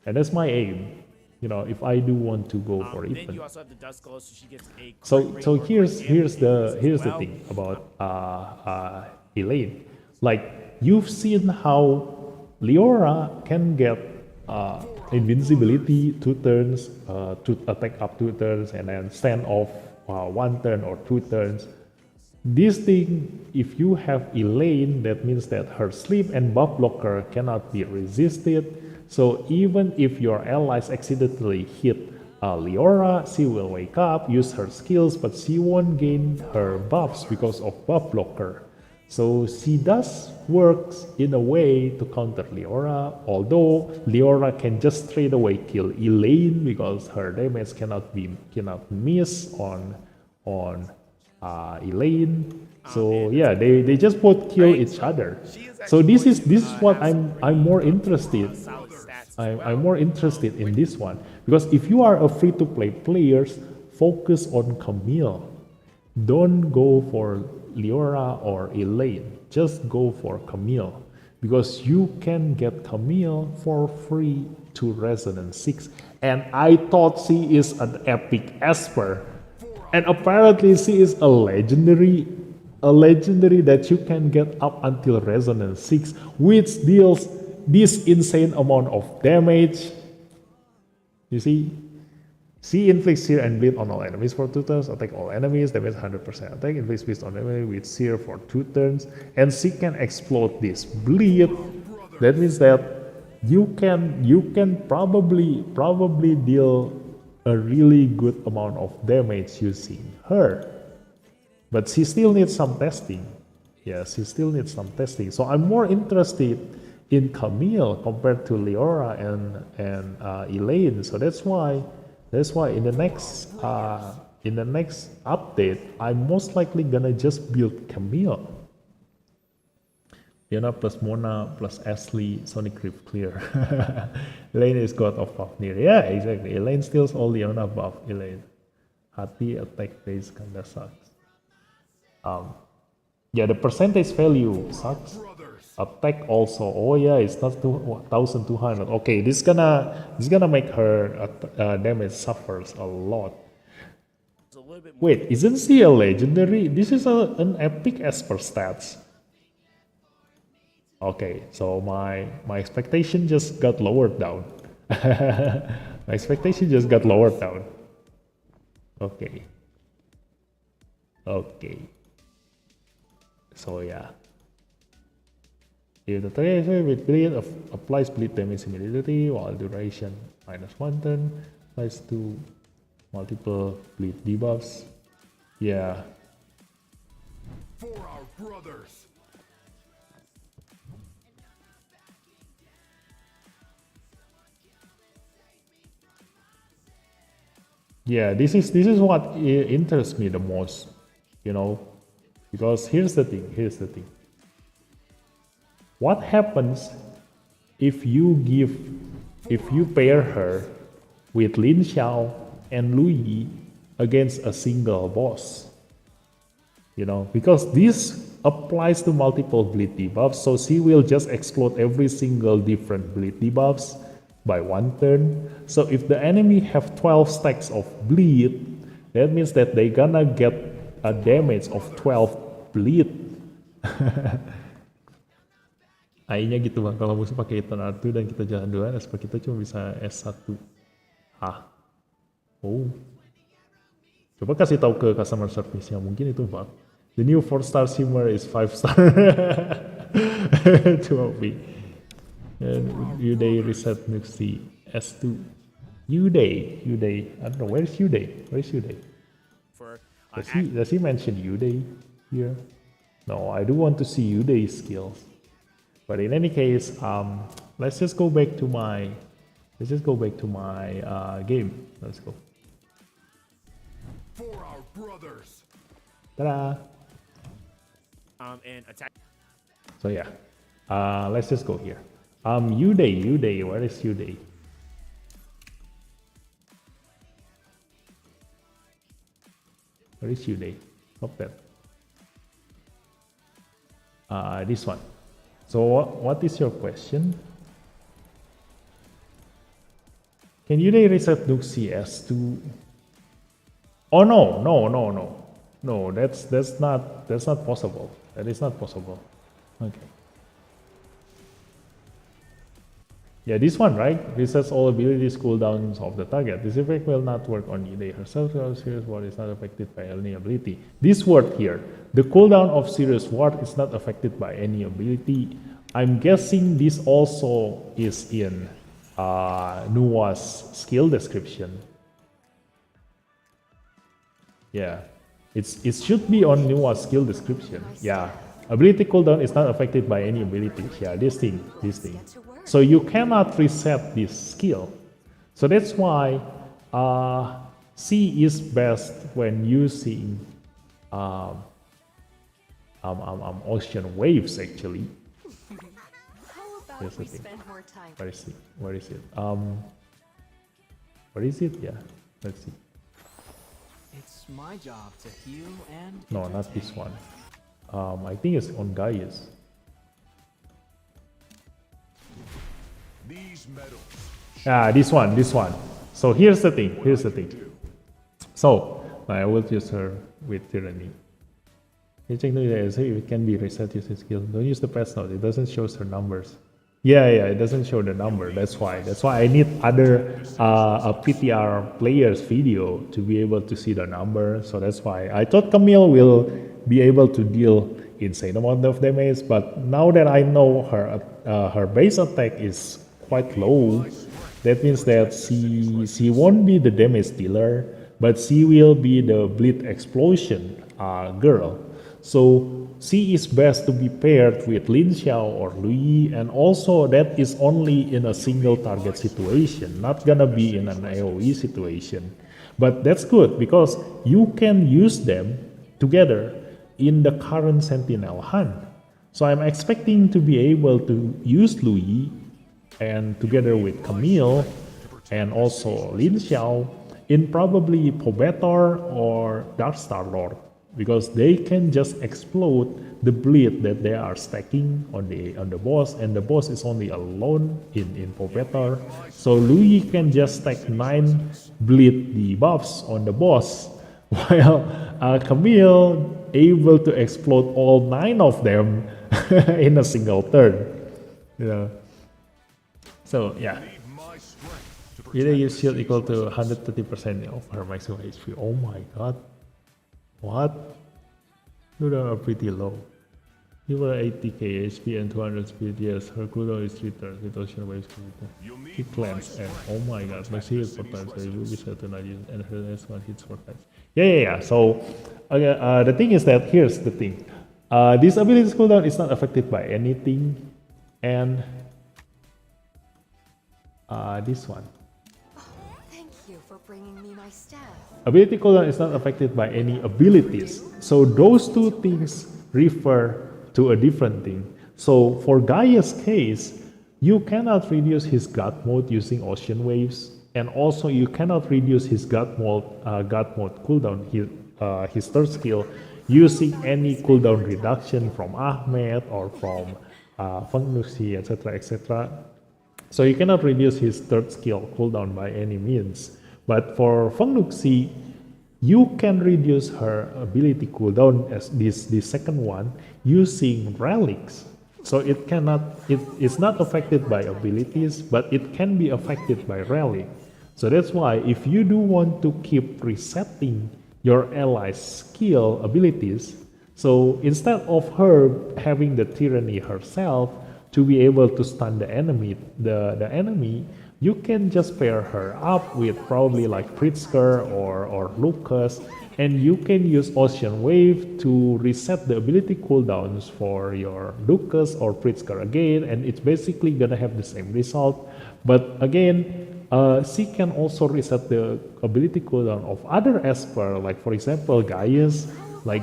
and that's my aim. You know, if I do want to go for Ethan. Then you also have the Dust Glow, so she gets a So here's the thing about Elaine. Like you've seen how Leora can get invincibility 2 turns, to attack up 2 turns, and then stand off 1 turn or 2 turns. This thing, if you have Elaine, that means that her sleep and buff blocker cannot be resisted. So even if your allies accidentally hit Leora, she will wake up, use her skills, but she won't gain her buffs because of buff blocker. So she does works in a way to counter Leora, although Leora can just straight away kill Elaine because her damage cannot miss on Elaine. So yeah, they just both kill each other. So this is what I'm more interested. I'm more interested in this one because if you are a free-to-play players, focus on Camille. Don't go for Leora or Elaine. Just go for Camille because you can get Camille for free to Resonance 6. And I thought she is an epic Esper, and apparently she is a legendary that you can get up until Resonance 6, which deals this insane amount of damage. You see, she inflicts Sear and Bleed on all enemies for 2 turns, attack all enemies, damage 100%, attack, inflicts Beast on enemy with Sear for 2 turns, and she can explode this Bleed. That means that you can probably deal a really good amount of damage using her. But she still needs some testing. Yeah, she still needs some testing. So I'm more interested in Camille compared to Leora and Elaine. So that's why in the next update, I'm most likely gonna just build Camille. Fiona plus Mona plus Ashley, Sonic Rift clear. Elaine is God of Fafnir. Yeah, exactly. Elaine steals all Leona buff. Elaine. Hati attack base kinda sucks. Yeah, the percentage value sucks. Attack also. Oh yeah, it's not 1200. Okay, this gonna make her damage suffers a lot. It's a little bit more. Wait, isn't she a legendary? This is an epic as per stats. Okay, so my expectation just got lowered down. My expectation just got lowered down. Okay. Okay. So yeah. If the target with bleed applies bleed damage immediately while duration -1 turn applies to multiple bleed debuffs. Yeah. For our brothers. Yeah, this is what interests me the most, you know, because here's the thing. What happens if you pair her with Lin Xiao and Lu Yi against a single boss? You know, because this applies to multiple bleed debuffs, so she will just explode every single different bleed debuffs by 1 turn. So if the enemy have 12 stacks of bleed, that means that they gonna get a damage of 12 bleed. AI-nya gitu bang, kalau musuh pakai Ethan R2 dan kita jalan duluan, SP kita cuma bisa S1. Hah? Oh. Coba kasih tahu ke customer service nya, mungkin itu bug. The new 4-star shimmer is 5-star. Cuma B. And Uday reset Nuxi S2. Uday. I don't know, where's Uday? For Does he mention Uday here? No, I do want to see Uday's skills. But in any case, let's just go back to my game. Let's go. For our brothers. Ta-da! and attack. So yeah, let's just go here. Uday, where is Uday? Where is Uday? Stop that. This one. So what is your question? Can Uday reset Nuxi S2? Oh no, that's not possible. That is not possible. Okay. Yeah, this one, right? Resets all abilities cooldowns of the target. This effect will not work on Uday herself, so Serious Ward is not affected by any ability. This word here, the cooldown of Serious Ward is not affected by any ability. I'm guessing this also is in Nua's skill description. Yeah, it should be on Nua's skill description. Yeah, ability cooldown is not affected by any ability. Yeah, this thing. So you cannot reset this skill. So that's why C is best when using ocean waves actually. How Here's about we the thing. spend more time? Where is it? Where is it? Yeah, let's see. It's my job to heal and No, not this one. I think it's on Gaius. These medals. Ah, this one. So here's the thing. So I will use her with Tyranny. You check if it can be reset using skill. Don't use the patch note. It doesn't show her numbers. Yeah, it doesn't show the number. That's why I need other a PTR players video to be able to see the number. So that's why I thought Camille will be able to deal insane amount of damage. But now that I know her base attack is quite low, that means that she won't be the damage dealer, but she will be the bleed explosion girl. So she is best to be paired with Lin Xiao or Lui, and also that is only in a single target situation, not gonna be in an AoE situation. But that's good because you can use them together in the current Sentinel hunt. So I'm expecting to be able to use Lui and together with Camille and also Lin Xiao in probably Pobethor or Darkstar Lord, because they can just explode the bleed that they are stacking on the boss, and the boss is only alone in Pobethor. So Lui can just stack 9 bleed debuffs on the boss, while Camille able to explode all 9 of them in a single turn. Yeah. So yeah. Either your shield equal to 130% of her maximum HP. Oh my god. What? You are pretty low. You were 80k HP and 200 speed. Yes, her cooldown is 3 turns with ocean waves. Hit cleanse and oh my god, my shield 4 times. So you will be set to not use, and her next one hits 4 times. Yeah. So the thing is that here's the thing. This ability's cooldown is not affected by anything, and this one. Thank you for bringing me my staff. Ability cooldown is not affected by any abilities. So those two things refer to a different thing. So for Gaia's case, you cannot reduce his God mode using ocean waves, and also you cannot reduce his God mode cooldown, his third skill, using any cooldown reduction from Ahmed or from Feng Nuxi, etc., etc. So you cannot reduce his third skill cooldown by any means. But for Feng Nuxi, you can reduce her ability cooldown as this second one using relics. So it's not affected by abilities, but it can be affected by relic. So that's why if you do want to keep resetting your ally's skill abilities, so instead of her having the tyranny herself to be able to stun the enemy, you can just pair her up with probably like Pritzker or Lucas, and you can use Ocean Wave to reset the ability cooldowns for your Lucas or Pritzker again, and it's basically gonna have the same result. But again, she can also reset the ability cooldown of other Esper, like for example Gaius. Like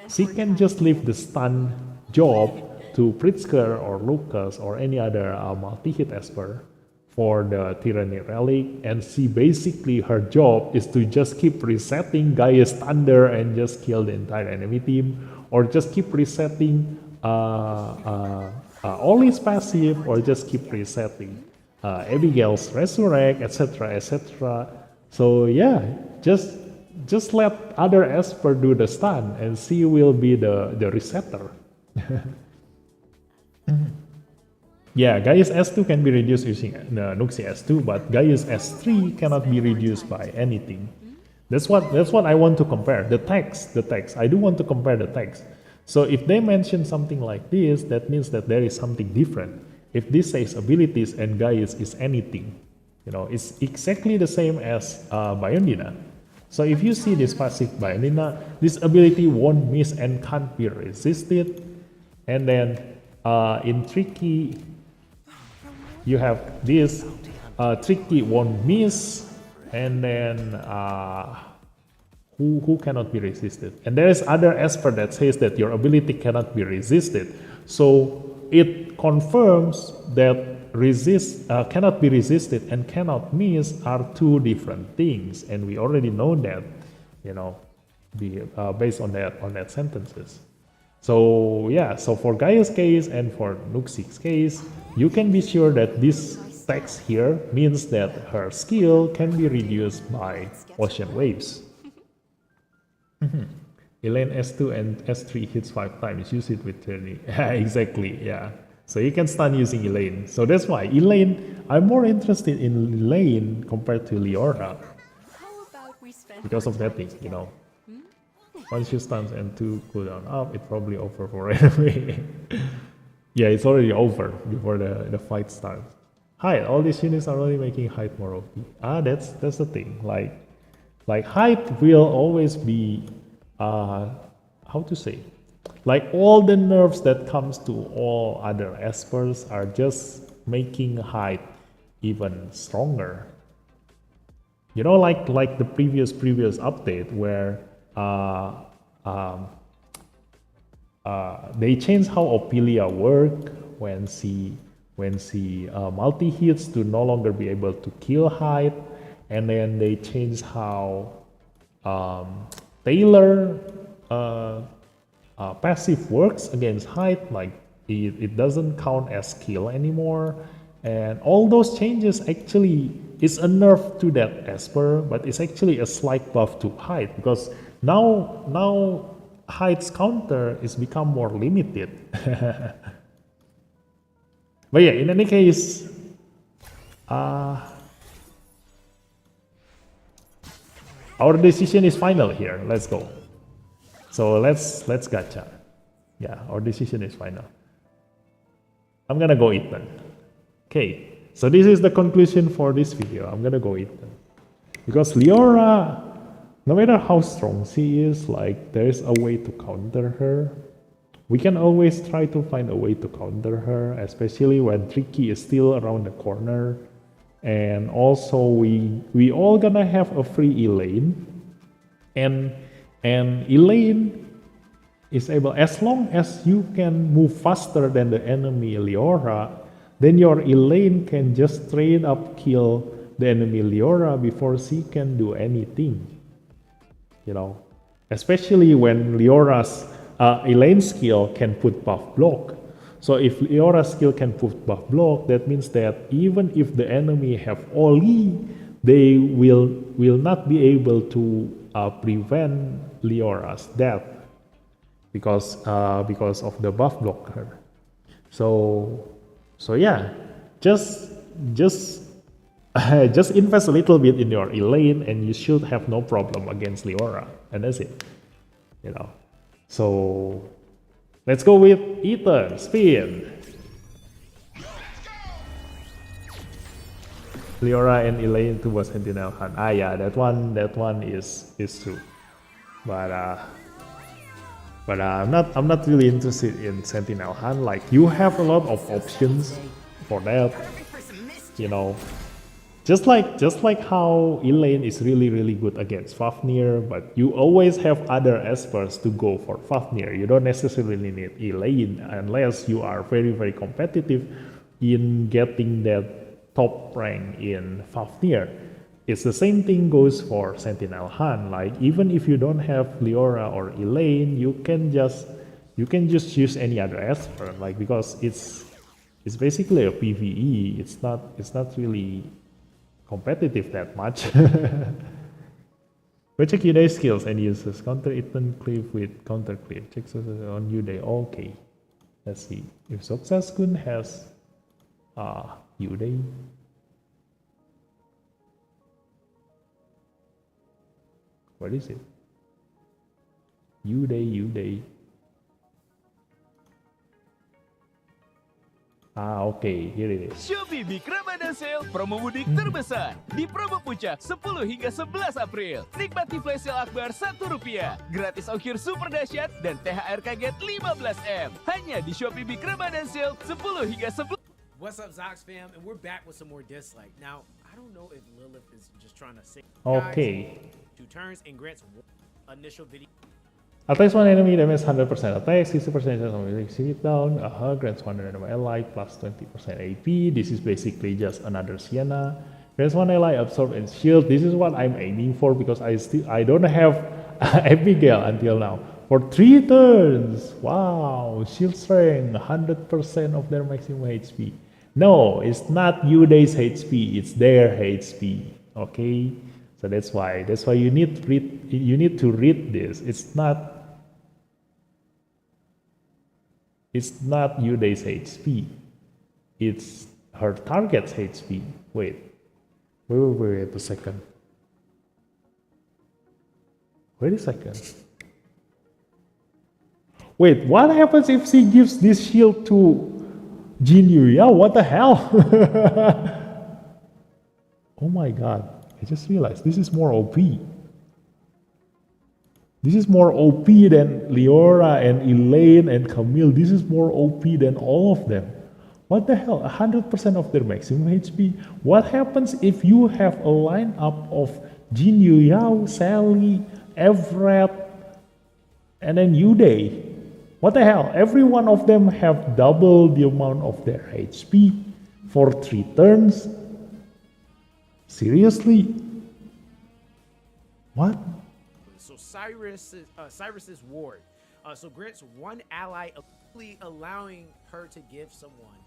she can just leave the stun job to Pritzker or Lucas or any other multi-hit Esper for the Tyranny Relic, and she basically, her job is to just keep resetting Gaia's Thunder and just kill the entire enemy team, or just keep resetting Ollie's passive, or just keep resetting Abigail's Resurrect, etc., etc. So yeah, just let other Esper do the stun, and she will be the resetter. Yeah, Gaius S2 can be reduced using Nuxi S2, but Gaius S3 cannot be reduced by anything. That's what I want to compare. The text. I do want to compare the text. So if they mention something like this, that means that there is something different. If this says abilities and Gaius is anything, it's exactly the same as Biondina. So if you see this passive Biondina, this ability won't miss and can't be resisted. And then in Tricky, you have this Tricky won't miss, and then who cannot be resisted. And there is other Esper that says that your ability cannot be resisted. So it confirms that cannot be resisted and cannot miss are two different things, and we already know that, based on that sentences. So yeah, so for Gaia's case and for Nuxi's case, you can be sure that this text here means that her skill can be reduced by ocean waves. Elaine S2 and S3 hits 5 times, use it with Tyranny. Exactly, yeah. So you can stun using Elaine. So that's why Elaine, I'm more interested in Elaine compared to Leora. Because of that thing, Once you stuns and 2 cooldown up, it's probably over for enemy. Yeah, it's already over before the fight starts. Height, all these units are only making height more OP. That's the thing. Like height will always be how to say? Like all the nerfs that comes to all other espers are just making Hyde even stronger. You know, like the previous update where they changed how Ophelia work when she multi hits to no longer be able to kill Hyde, and then they changed how Taylor passive works against Hyde, like it doesn't count as skill anymore, and all those changes actually is a nerf to that Esper, but it's actually a slight buff to Hyde, because now Hyde's counter is become more limited. But yeah, in any case, our decision is final here. Let's go. So let's gacha. Yeah, our decision is final. I'm gonna go Ethan. Okay, so this is the conclusion for this video. I'm gonna go Ethan. Because Leora, no matter how strong she is, like there's a way to counter her. We can always try to find a way to counter her, especially when Tricky is still around the corner. And also we all gonna have a free Elaine. And Elaine is able, as long as you can move faster than the enemy Leora, then your Elaine can just straight up kill the enemy Leora before she can do anything. You know, especially when Leora's Elaine's skill can put buff block. So if Leora's skill can put buff block, that means that even if the enemy have Oli, they will not be able to prevent Leora's death because of the buff blocker. So yeah, just just invest a little bit in your Elaine, and you should have no problem against Leora, and that's it. You know. So let's go with Ethan spin. Leora and Elaine towards Sentinel Hunt. Yeah, that one is true. But I'm not really interested in Sentinel Hunt. Like, you have a lot of options for that. You know, just like how Elaine is really good against Fafnir, but you always have other espers to go for Fafnir. You don't necessarily need Elaine unless you are very competitive in getting that top rank in Fafnir. It's the same thing goes for Sentinel Hunt. Like, even if you don't have Leora or Elaine, you can just use any other esper, like, because it's basically a PvE. It's not really competitive that much. But check Uday's skills and uses counter Ethan cleave with counter cleave. Check on Uday. Okay, let's see if Soxaskun has Uday. What is it? Uday. Okay, here it is. Shopee Big Ramadan Sale, promo mudik terbesar. Di promo puncak 10 hingga 11 April. Nikmati flash sale akbar Rp1. Gratis ongkir super dahsyat dan THR kaget 15M. Hanya di Shopee Big Ramadan Sale 10 hingga 11. What's up, Zox fam? And we're back with some more Dislyte. Now, I don't know if Lilith is just trying to sing Okay. 2 turns and grants initial video. Attacks one enemy, damage 100%. Attack 60% chance of execute down. Grants one enemy ally plus 20% AP. This is basically just another Sienna. Grants one ally absorb and shield. This is what I'm aiming for, because I don't have Abigail until now. For 3 turns. Wow, shield strength 100% of their maximum HP. No, it's not Uday's HP. It's their HP. Okay. So that's why you need to read this. It's not Uday's HP. It's her target's HP. Wait a second. Wait a second. Wait, what happens if she gives this shield to Jin Yuya? What the hell? Oh my god. I just realized this is more OP. This is more OP than Leora and Elaine and Camille. This is more OP than all of them. What the hell? 100% of their maximum HP? What happens if you have a lineup of Jin Yu Yao, Sally, Everett, and then Uday? What the hell? Every one of them have double the amount of their HP for 3 turns? Seriously? What? So Cyrus's ward. So grants one ally allowing her to give someone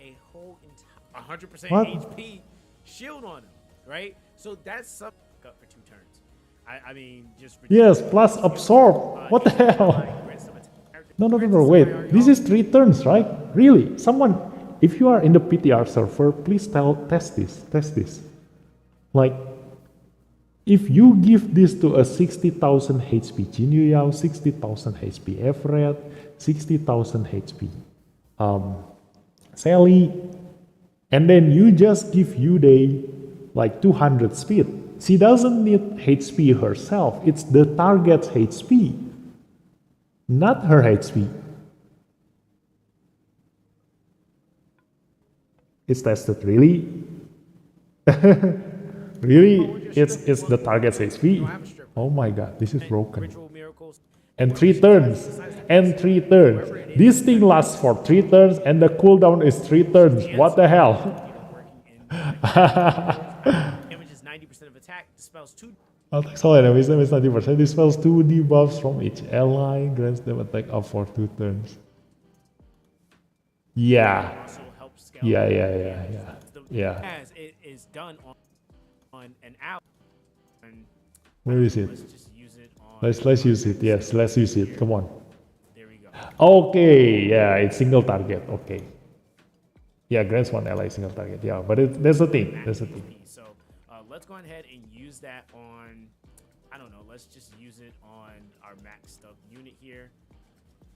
a whole entire 100% What? HP shield on him, right? So that's something up for 2 turns. I mean, just Yes, plus absorb. What the hell? No, wait. This is 3 turns, right? Really? Someone, if you are in the PTR server, please test this. Like, if you give this to a 60,000 HP Jin Yu Yao, 60,000 HP Everett, 60,000 HP Sally, and then you just give Uday like 200 speed. She doesn't need HP herself, it's the target's HP, not her HP. It's tested, really? Really? It's the target's HP? Oh my god, this is broken. And 3 turns. This thing lasts for 3 turns and the cooldown is 3 turns. What the hell? Damages 90% of attack, dispels 2. Attacks all enemies damage 90%. Dispels 2 debuffs from each ally. Grants them attack up for 2 turns. Yeah. Yeah. As it is done on an out. Where is it? Let's just use it on. Let's use it. Yes, let's use it. Come on. There we go. Okay, yeah, it's single target. Okay. Yeah, grants one ally single target. Yeah, but that's the thing. So let's go ahead and use that on. I don't know. Let's just use it on our maxed up unit here.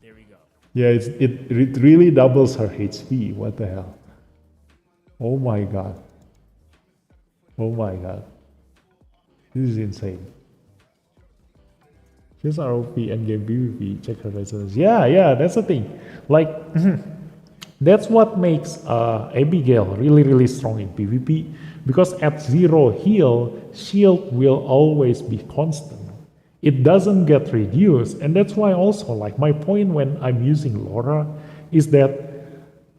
There we go. Yeah, it really doubles her HP. What the hell? Oh my god. This is insane. Here's ROP endgame PvP. Check her resonance. Yeah, that's the thing. Like, that's what makes Abigail really strong in PvP. Because at 0 heal, shield will always be constant. It doesn't get reduced. And that's why also, like, my point when I'm using Laura is that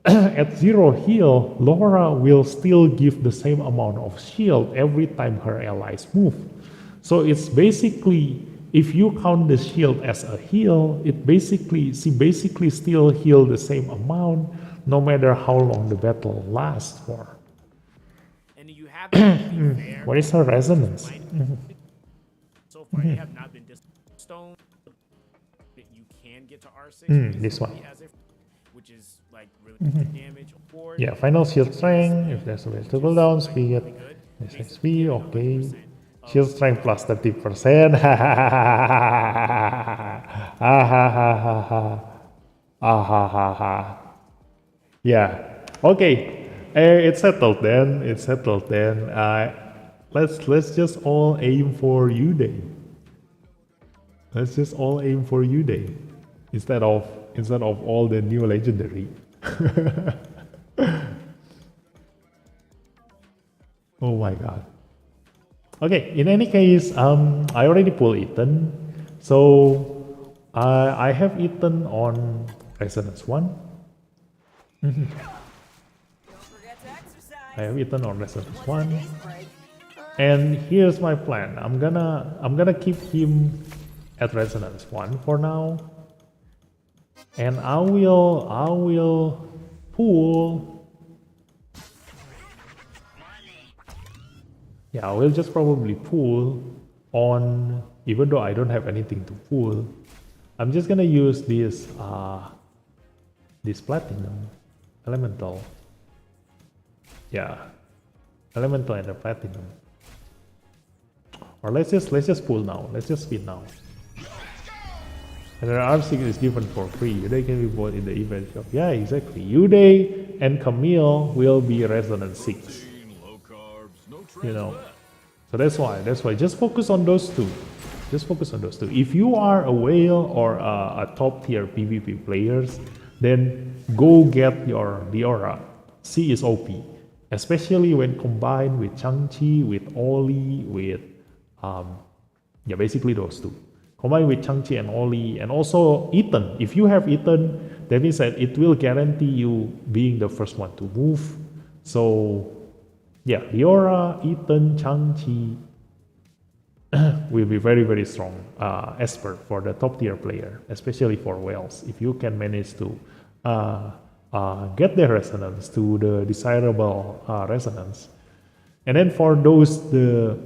at 0 heal, Laura will still give the same amount of shield every time her allies move. So it's basically, if you count the shield as a heal, she basically still heal the same amount no matter how long the battle lasts for. And you have to be fair. What is her resonance? So far, they have not been stone. You can get to R6. This one. Which is like really good damage. Yeah, final shield strength. If there's a way to cooldown, speed, XP, okay. Shield strength plus 30%. Yeah. Okay. It's settled then. Let's just all aim for Uday. Instead of all the new legendary. Oh my god. Okay, in any case, I already pulled Ethan. So I have Ethan on Resonance 1. I have Ethan on Resonance 1. And here's my plan. I'm gonna keep him at Resonance 1 for now. And I will pull. Yeah, I will just probably pull on, even though I don't have anything to pull. I'm just gonna use this platinum elemental. Yeah, elemental and the platinum. Or let's just pull now. Let's just spin now. And then R6 is given for free. Uday can be bought in the event shop. Yeah, exactly. Uday and Camille will be Resonance 6. You know. So that's why. Just focus on those two. Just focus on those two. If you are a whale or a top tier PvP players, then go get your Leora. She is OP, especially when combined with Chang-Chi, with Oli, with yeah, basically those two. Combined with Chang-Chi and Oli, and also Ethan. If you have Ethan, that means that it will guarantee you being the first one to move. So yeah, Leora, Ethan, Chang-Chi will be very, very strong Esper for the top tier player, especially for whales. If you can manage to get the resonance to the desirable resonance. And then for those the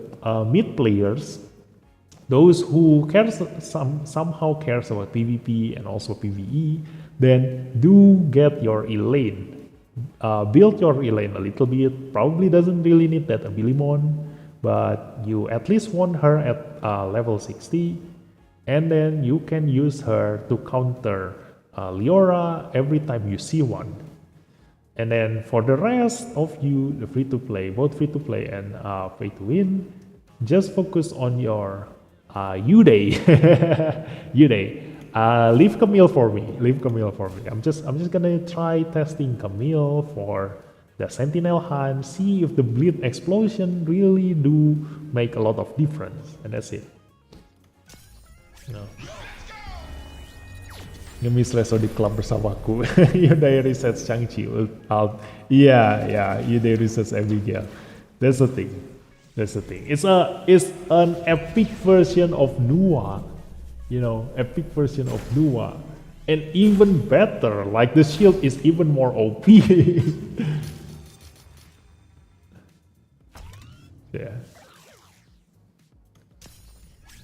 mid players, those who somehow cares about PvP and also PvE, then do get your Elaine. Build your Elaine a little bit. Probably doesn't really need that Abilimon, but you at least want her at level 60, and then you can use her to counter Leora every time you see one. And then for the rest of you, the free-to-play, both free-to-play and pay-to-win, just focus on your Uday. Uday. Leave Camille for me. Leave Camille for me. I'm just gonna try testing Camille for the Sentinel Hunt, see if the bleed explosion really do make a lot of difference, and that's it. No. Ngemis Reso di club bersamaku. Uday resets Chang-Chi. Yeah, Uday resets Abigail. That's the thing. That's the thing. It's an epic version of Nua, you know, epic version of Nua, and even better. Like the shield is even more OP. Yeah.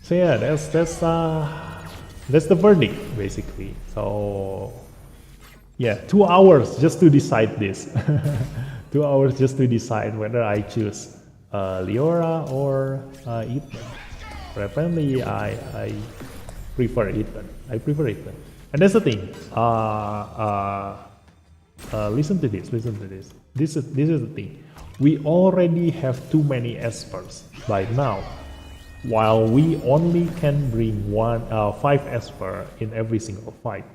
So yeah, that's the verdict basically. So yeah, 2 hours just to decide this. 2 hours just to decide whether I choose Leora or Ethan. But apparently I prefer Ethan. And that's the thing. Listen to this. This is the thing. We already have too many Espers by now, while we only can bring 5 Esper in every single fight.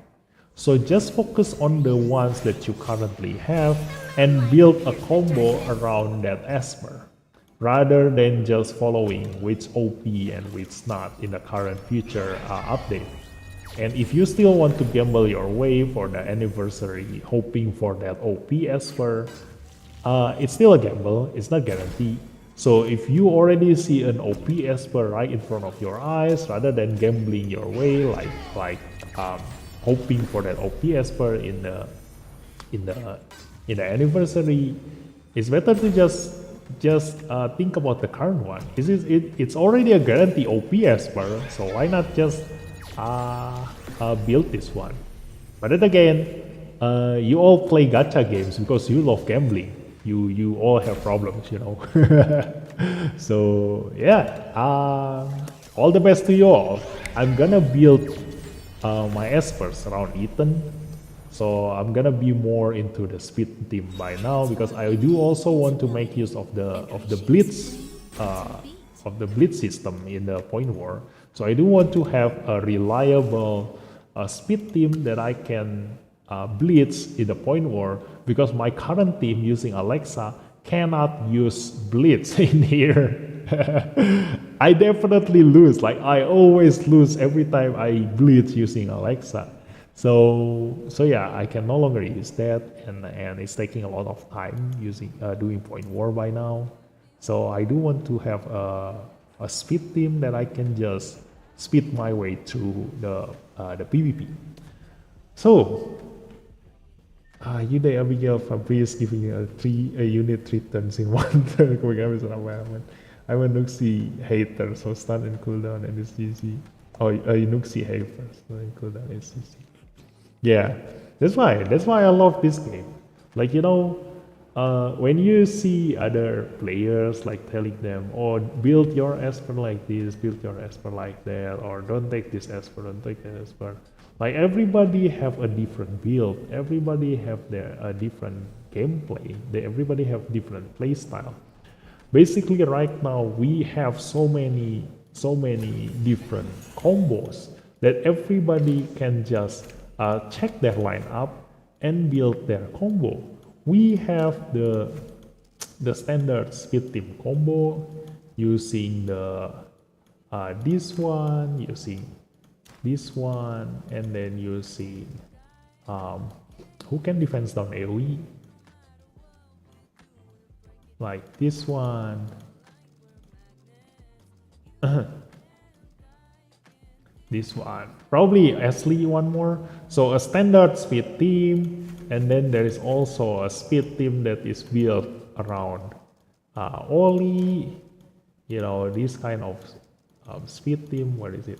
So just focus on the ones that you currently have and build a combo around that Esper, rather than just following which OP and which not in the current future update. And if you still want to gamble your way for the anniversary, hoping for that OP Esper, it's still a gamble, it's not guaranteed. So if you already see an OP Esper right in front of your eyes, rather than gambling your way, like hoping for that OP Esper in the anniversary, it's better to just think about the current one. It's already a guarantee OP Esper, so why not just build this one? But then again, you all play gacha games because you love gambling. You all have problems, you know. So yeah, all the best to you all. I'm gonna build my Espers around Ethan, so I'm gonna be more into the speed team by now, because I do also want to make use of the blitz system in the point war. So I do want to have a reliable speed team that I can blitz in the point war, because my current team using Alexa cannot use blitz in here. I definitely lose, like I always lose every time I blitz using Alexa. So yeah, I can no longer use that, and it's taking a lot of time doing point war by now. So I do want to have a speed team that I can just speed my way through the PvP. So Uday, Abigail, Fabrice giving you a unit 3 turns in 1 turn. I'm a Nuxie hater, so stun and cooldown and SGC. Oh, a Nuxie hater, stun and cooldown and SGC. Yeah, that's why I love this game. Like, you know, when you see other players like telling them, oh, build your Esper like this, build your Esper like that, or don't take this Esper, don't take that Esper. Like, everybody have a different build, everybody have a different gameplay, everybody have different play style. Basically right now we have so many so many different combos that everybody can just check their lineup and build their combo. We have the standard speed team combo using the this one, using this one, and then using who can defense down AoE, like this one. This one, probably Ashley one more. So a standard speed team, and then there is also a speed team that is built around Oli, you know, this kind of speed team. What is it?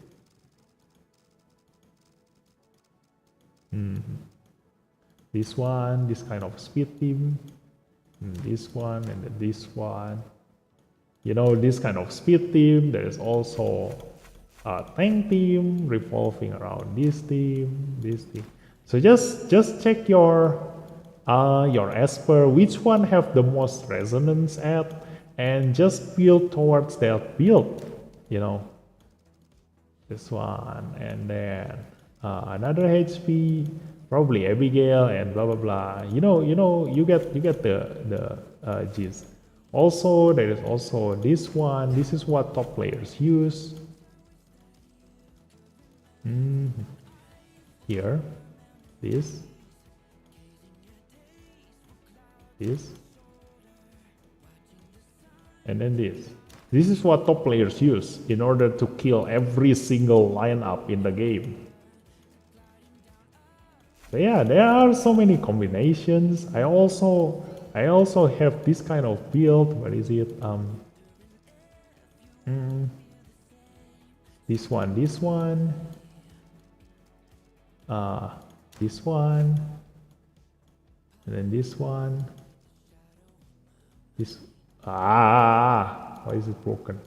This one, this kind of speed team, this one, and then this one. You know, this kind of speed team. There is also a tank team revolving around this team, this team. So just check your Esper, which one have the most resonance at, and just build towards that build. You know, this one, and then another HP, probably Abigail, and blah blah blah. You know, you get the gist. Also, there is also this one. This is what top players use. Here, this, and then this. This is what top players use in order to kill every single lineup in the game. So yeah, there are so many combinations. I also have this kind of build. What is it? This one, this one, and then this one. This why is it broken?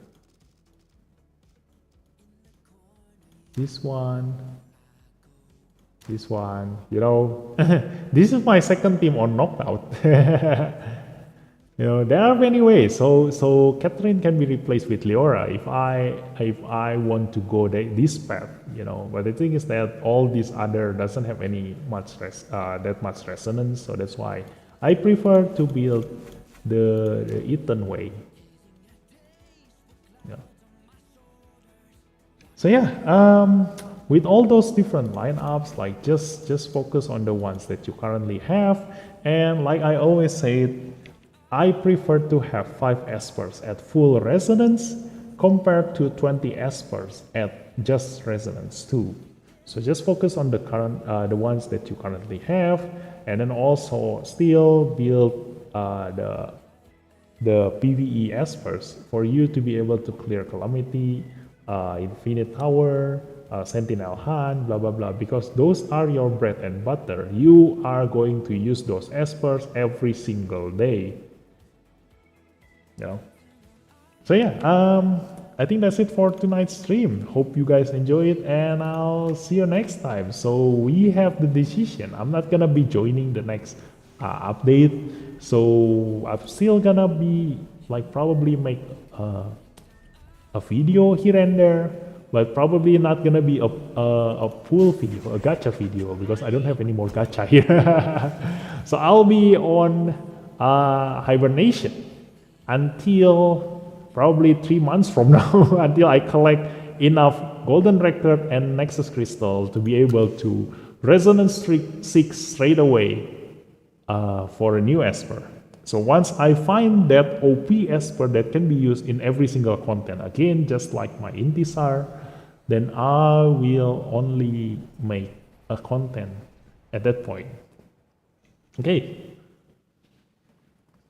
This one. This one, you know, this is my second team on knockout. You know, there are many ways. So Catherine can be replaced with Leora if I want to go this path, you know. But the thing is that all this other doesn't have any that much resonance, so that's why I prefer to build the Ethan way. Yeah. So yeah, with all those different lineups, like just focus on the ones that you currently have. And like I always say, I prefer to have 5 espers at full resonance compared to 20 espers at just resonance 2. So just focus on the current the ones that you currently have, and then also still build the PvE espers for you to be able to clear Calamity, Infinite Tower, Sentinel Hunt, blah blah blah, because those are your bread and butter. You are going to use those espers every single day. You know? So yeah, I think that's it for tonight's stream. Hope you guys enjoy it, and I'll see you next time. So we have the decision. I'm not gonna be joining the next update, so I'm still gonna be like probably make a video here and there, but probably not gonna be a full video, a gacha video, because I don't have any more gacha here. So I'll be on hibernation until probably 3 months from now, until I collect enough golden record and nexus crystal to be able to resonance 6 straight away for a new esper. So once I find that OP esper that can be used in every single content, again just like my Intisar, then I will only make a content at that point. Okay.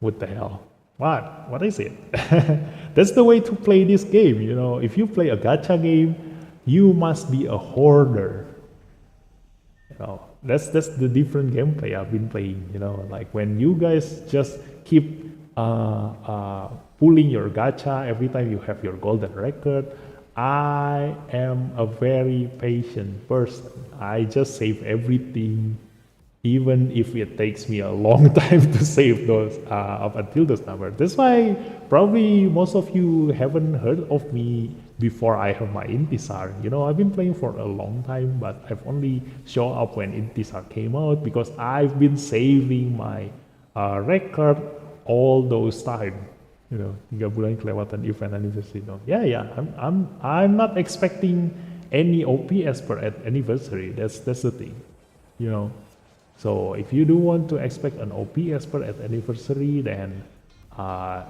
What the hell? What is it? That's the way to play this game, you know. If you play a gacha game, you must be a hoarder. You know, that's the different gameplay I've been playing, you know. Like when you guys just keep pulling your gacha every time you have your golden record, I am a very patient person. I just save everything, even if it takes me a long time to save those up until those numbers. That's why probably most of you haven't heard of me before I have my Intisar. You know, I've been playing for a long time, but I've only show up when Intisar came out because I've been saving my record all those time. You know, 3 bulan kelewatan event anniversary. No, yeah. I'm not expecting any OP as per at anniversary. That's the thing. You know, so if you do want to expect an OP as per at anniversary, then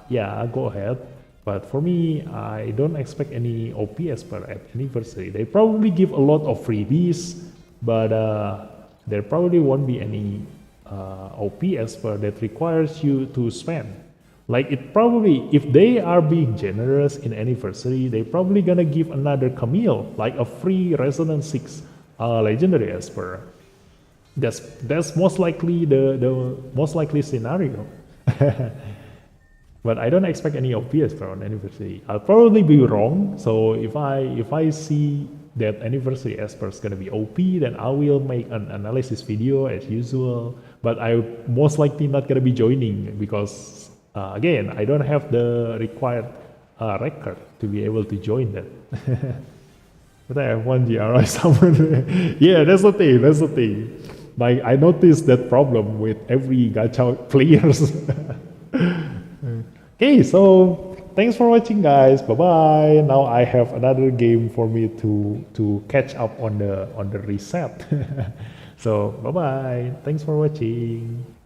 yeah, go ahead. But for me, I don't expect any OP as per at anniversary. They probably give a lot of freebies, but there probably won't be any OP as per that requires you to spend. Like it probably, if they are being generous in anniversary, they probably gonna give another Camille, like a free Resonance 6 legendary as per. That's most likely the most likely scenario. But I don't expect any OPS for an anniversary. I'll probably be wrong. So if I see that anniversary Esper is gonna be OP, then I will make an analysis video as usual. But I most likely not gonna be joining because again, I don't have the required record to be able to join that. But I have one GRI summon. Yeah, that's the thing. Like I noticed that problem with every gacha players. Okay, so thanks for watching, guys. Bye bye. Now I have another game for me to catch up on the reset. So bye bye. Thanks for watching.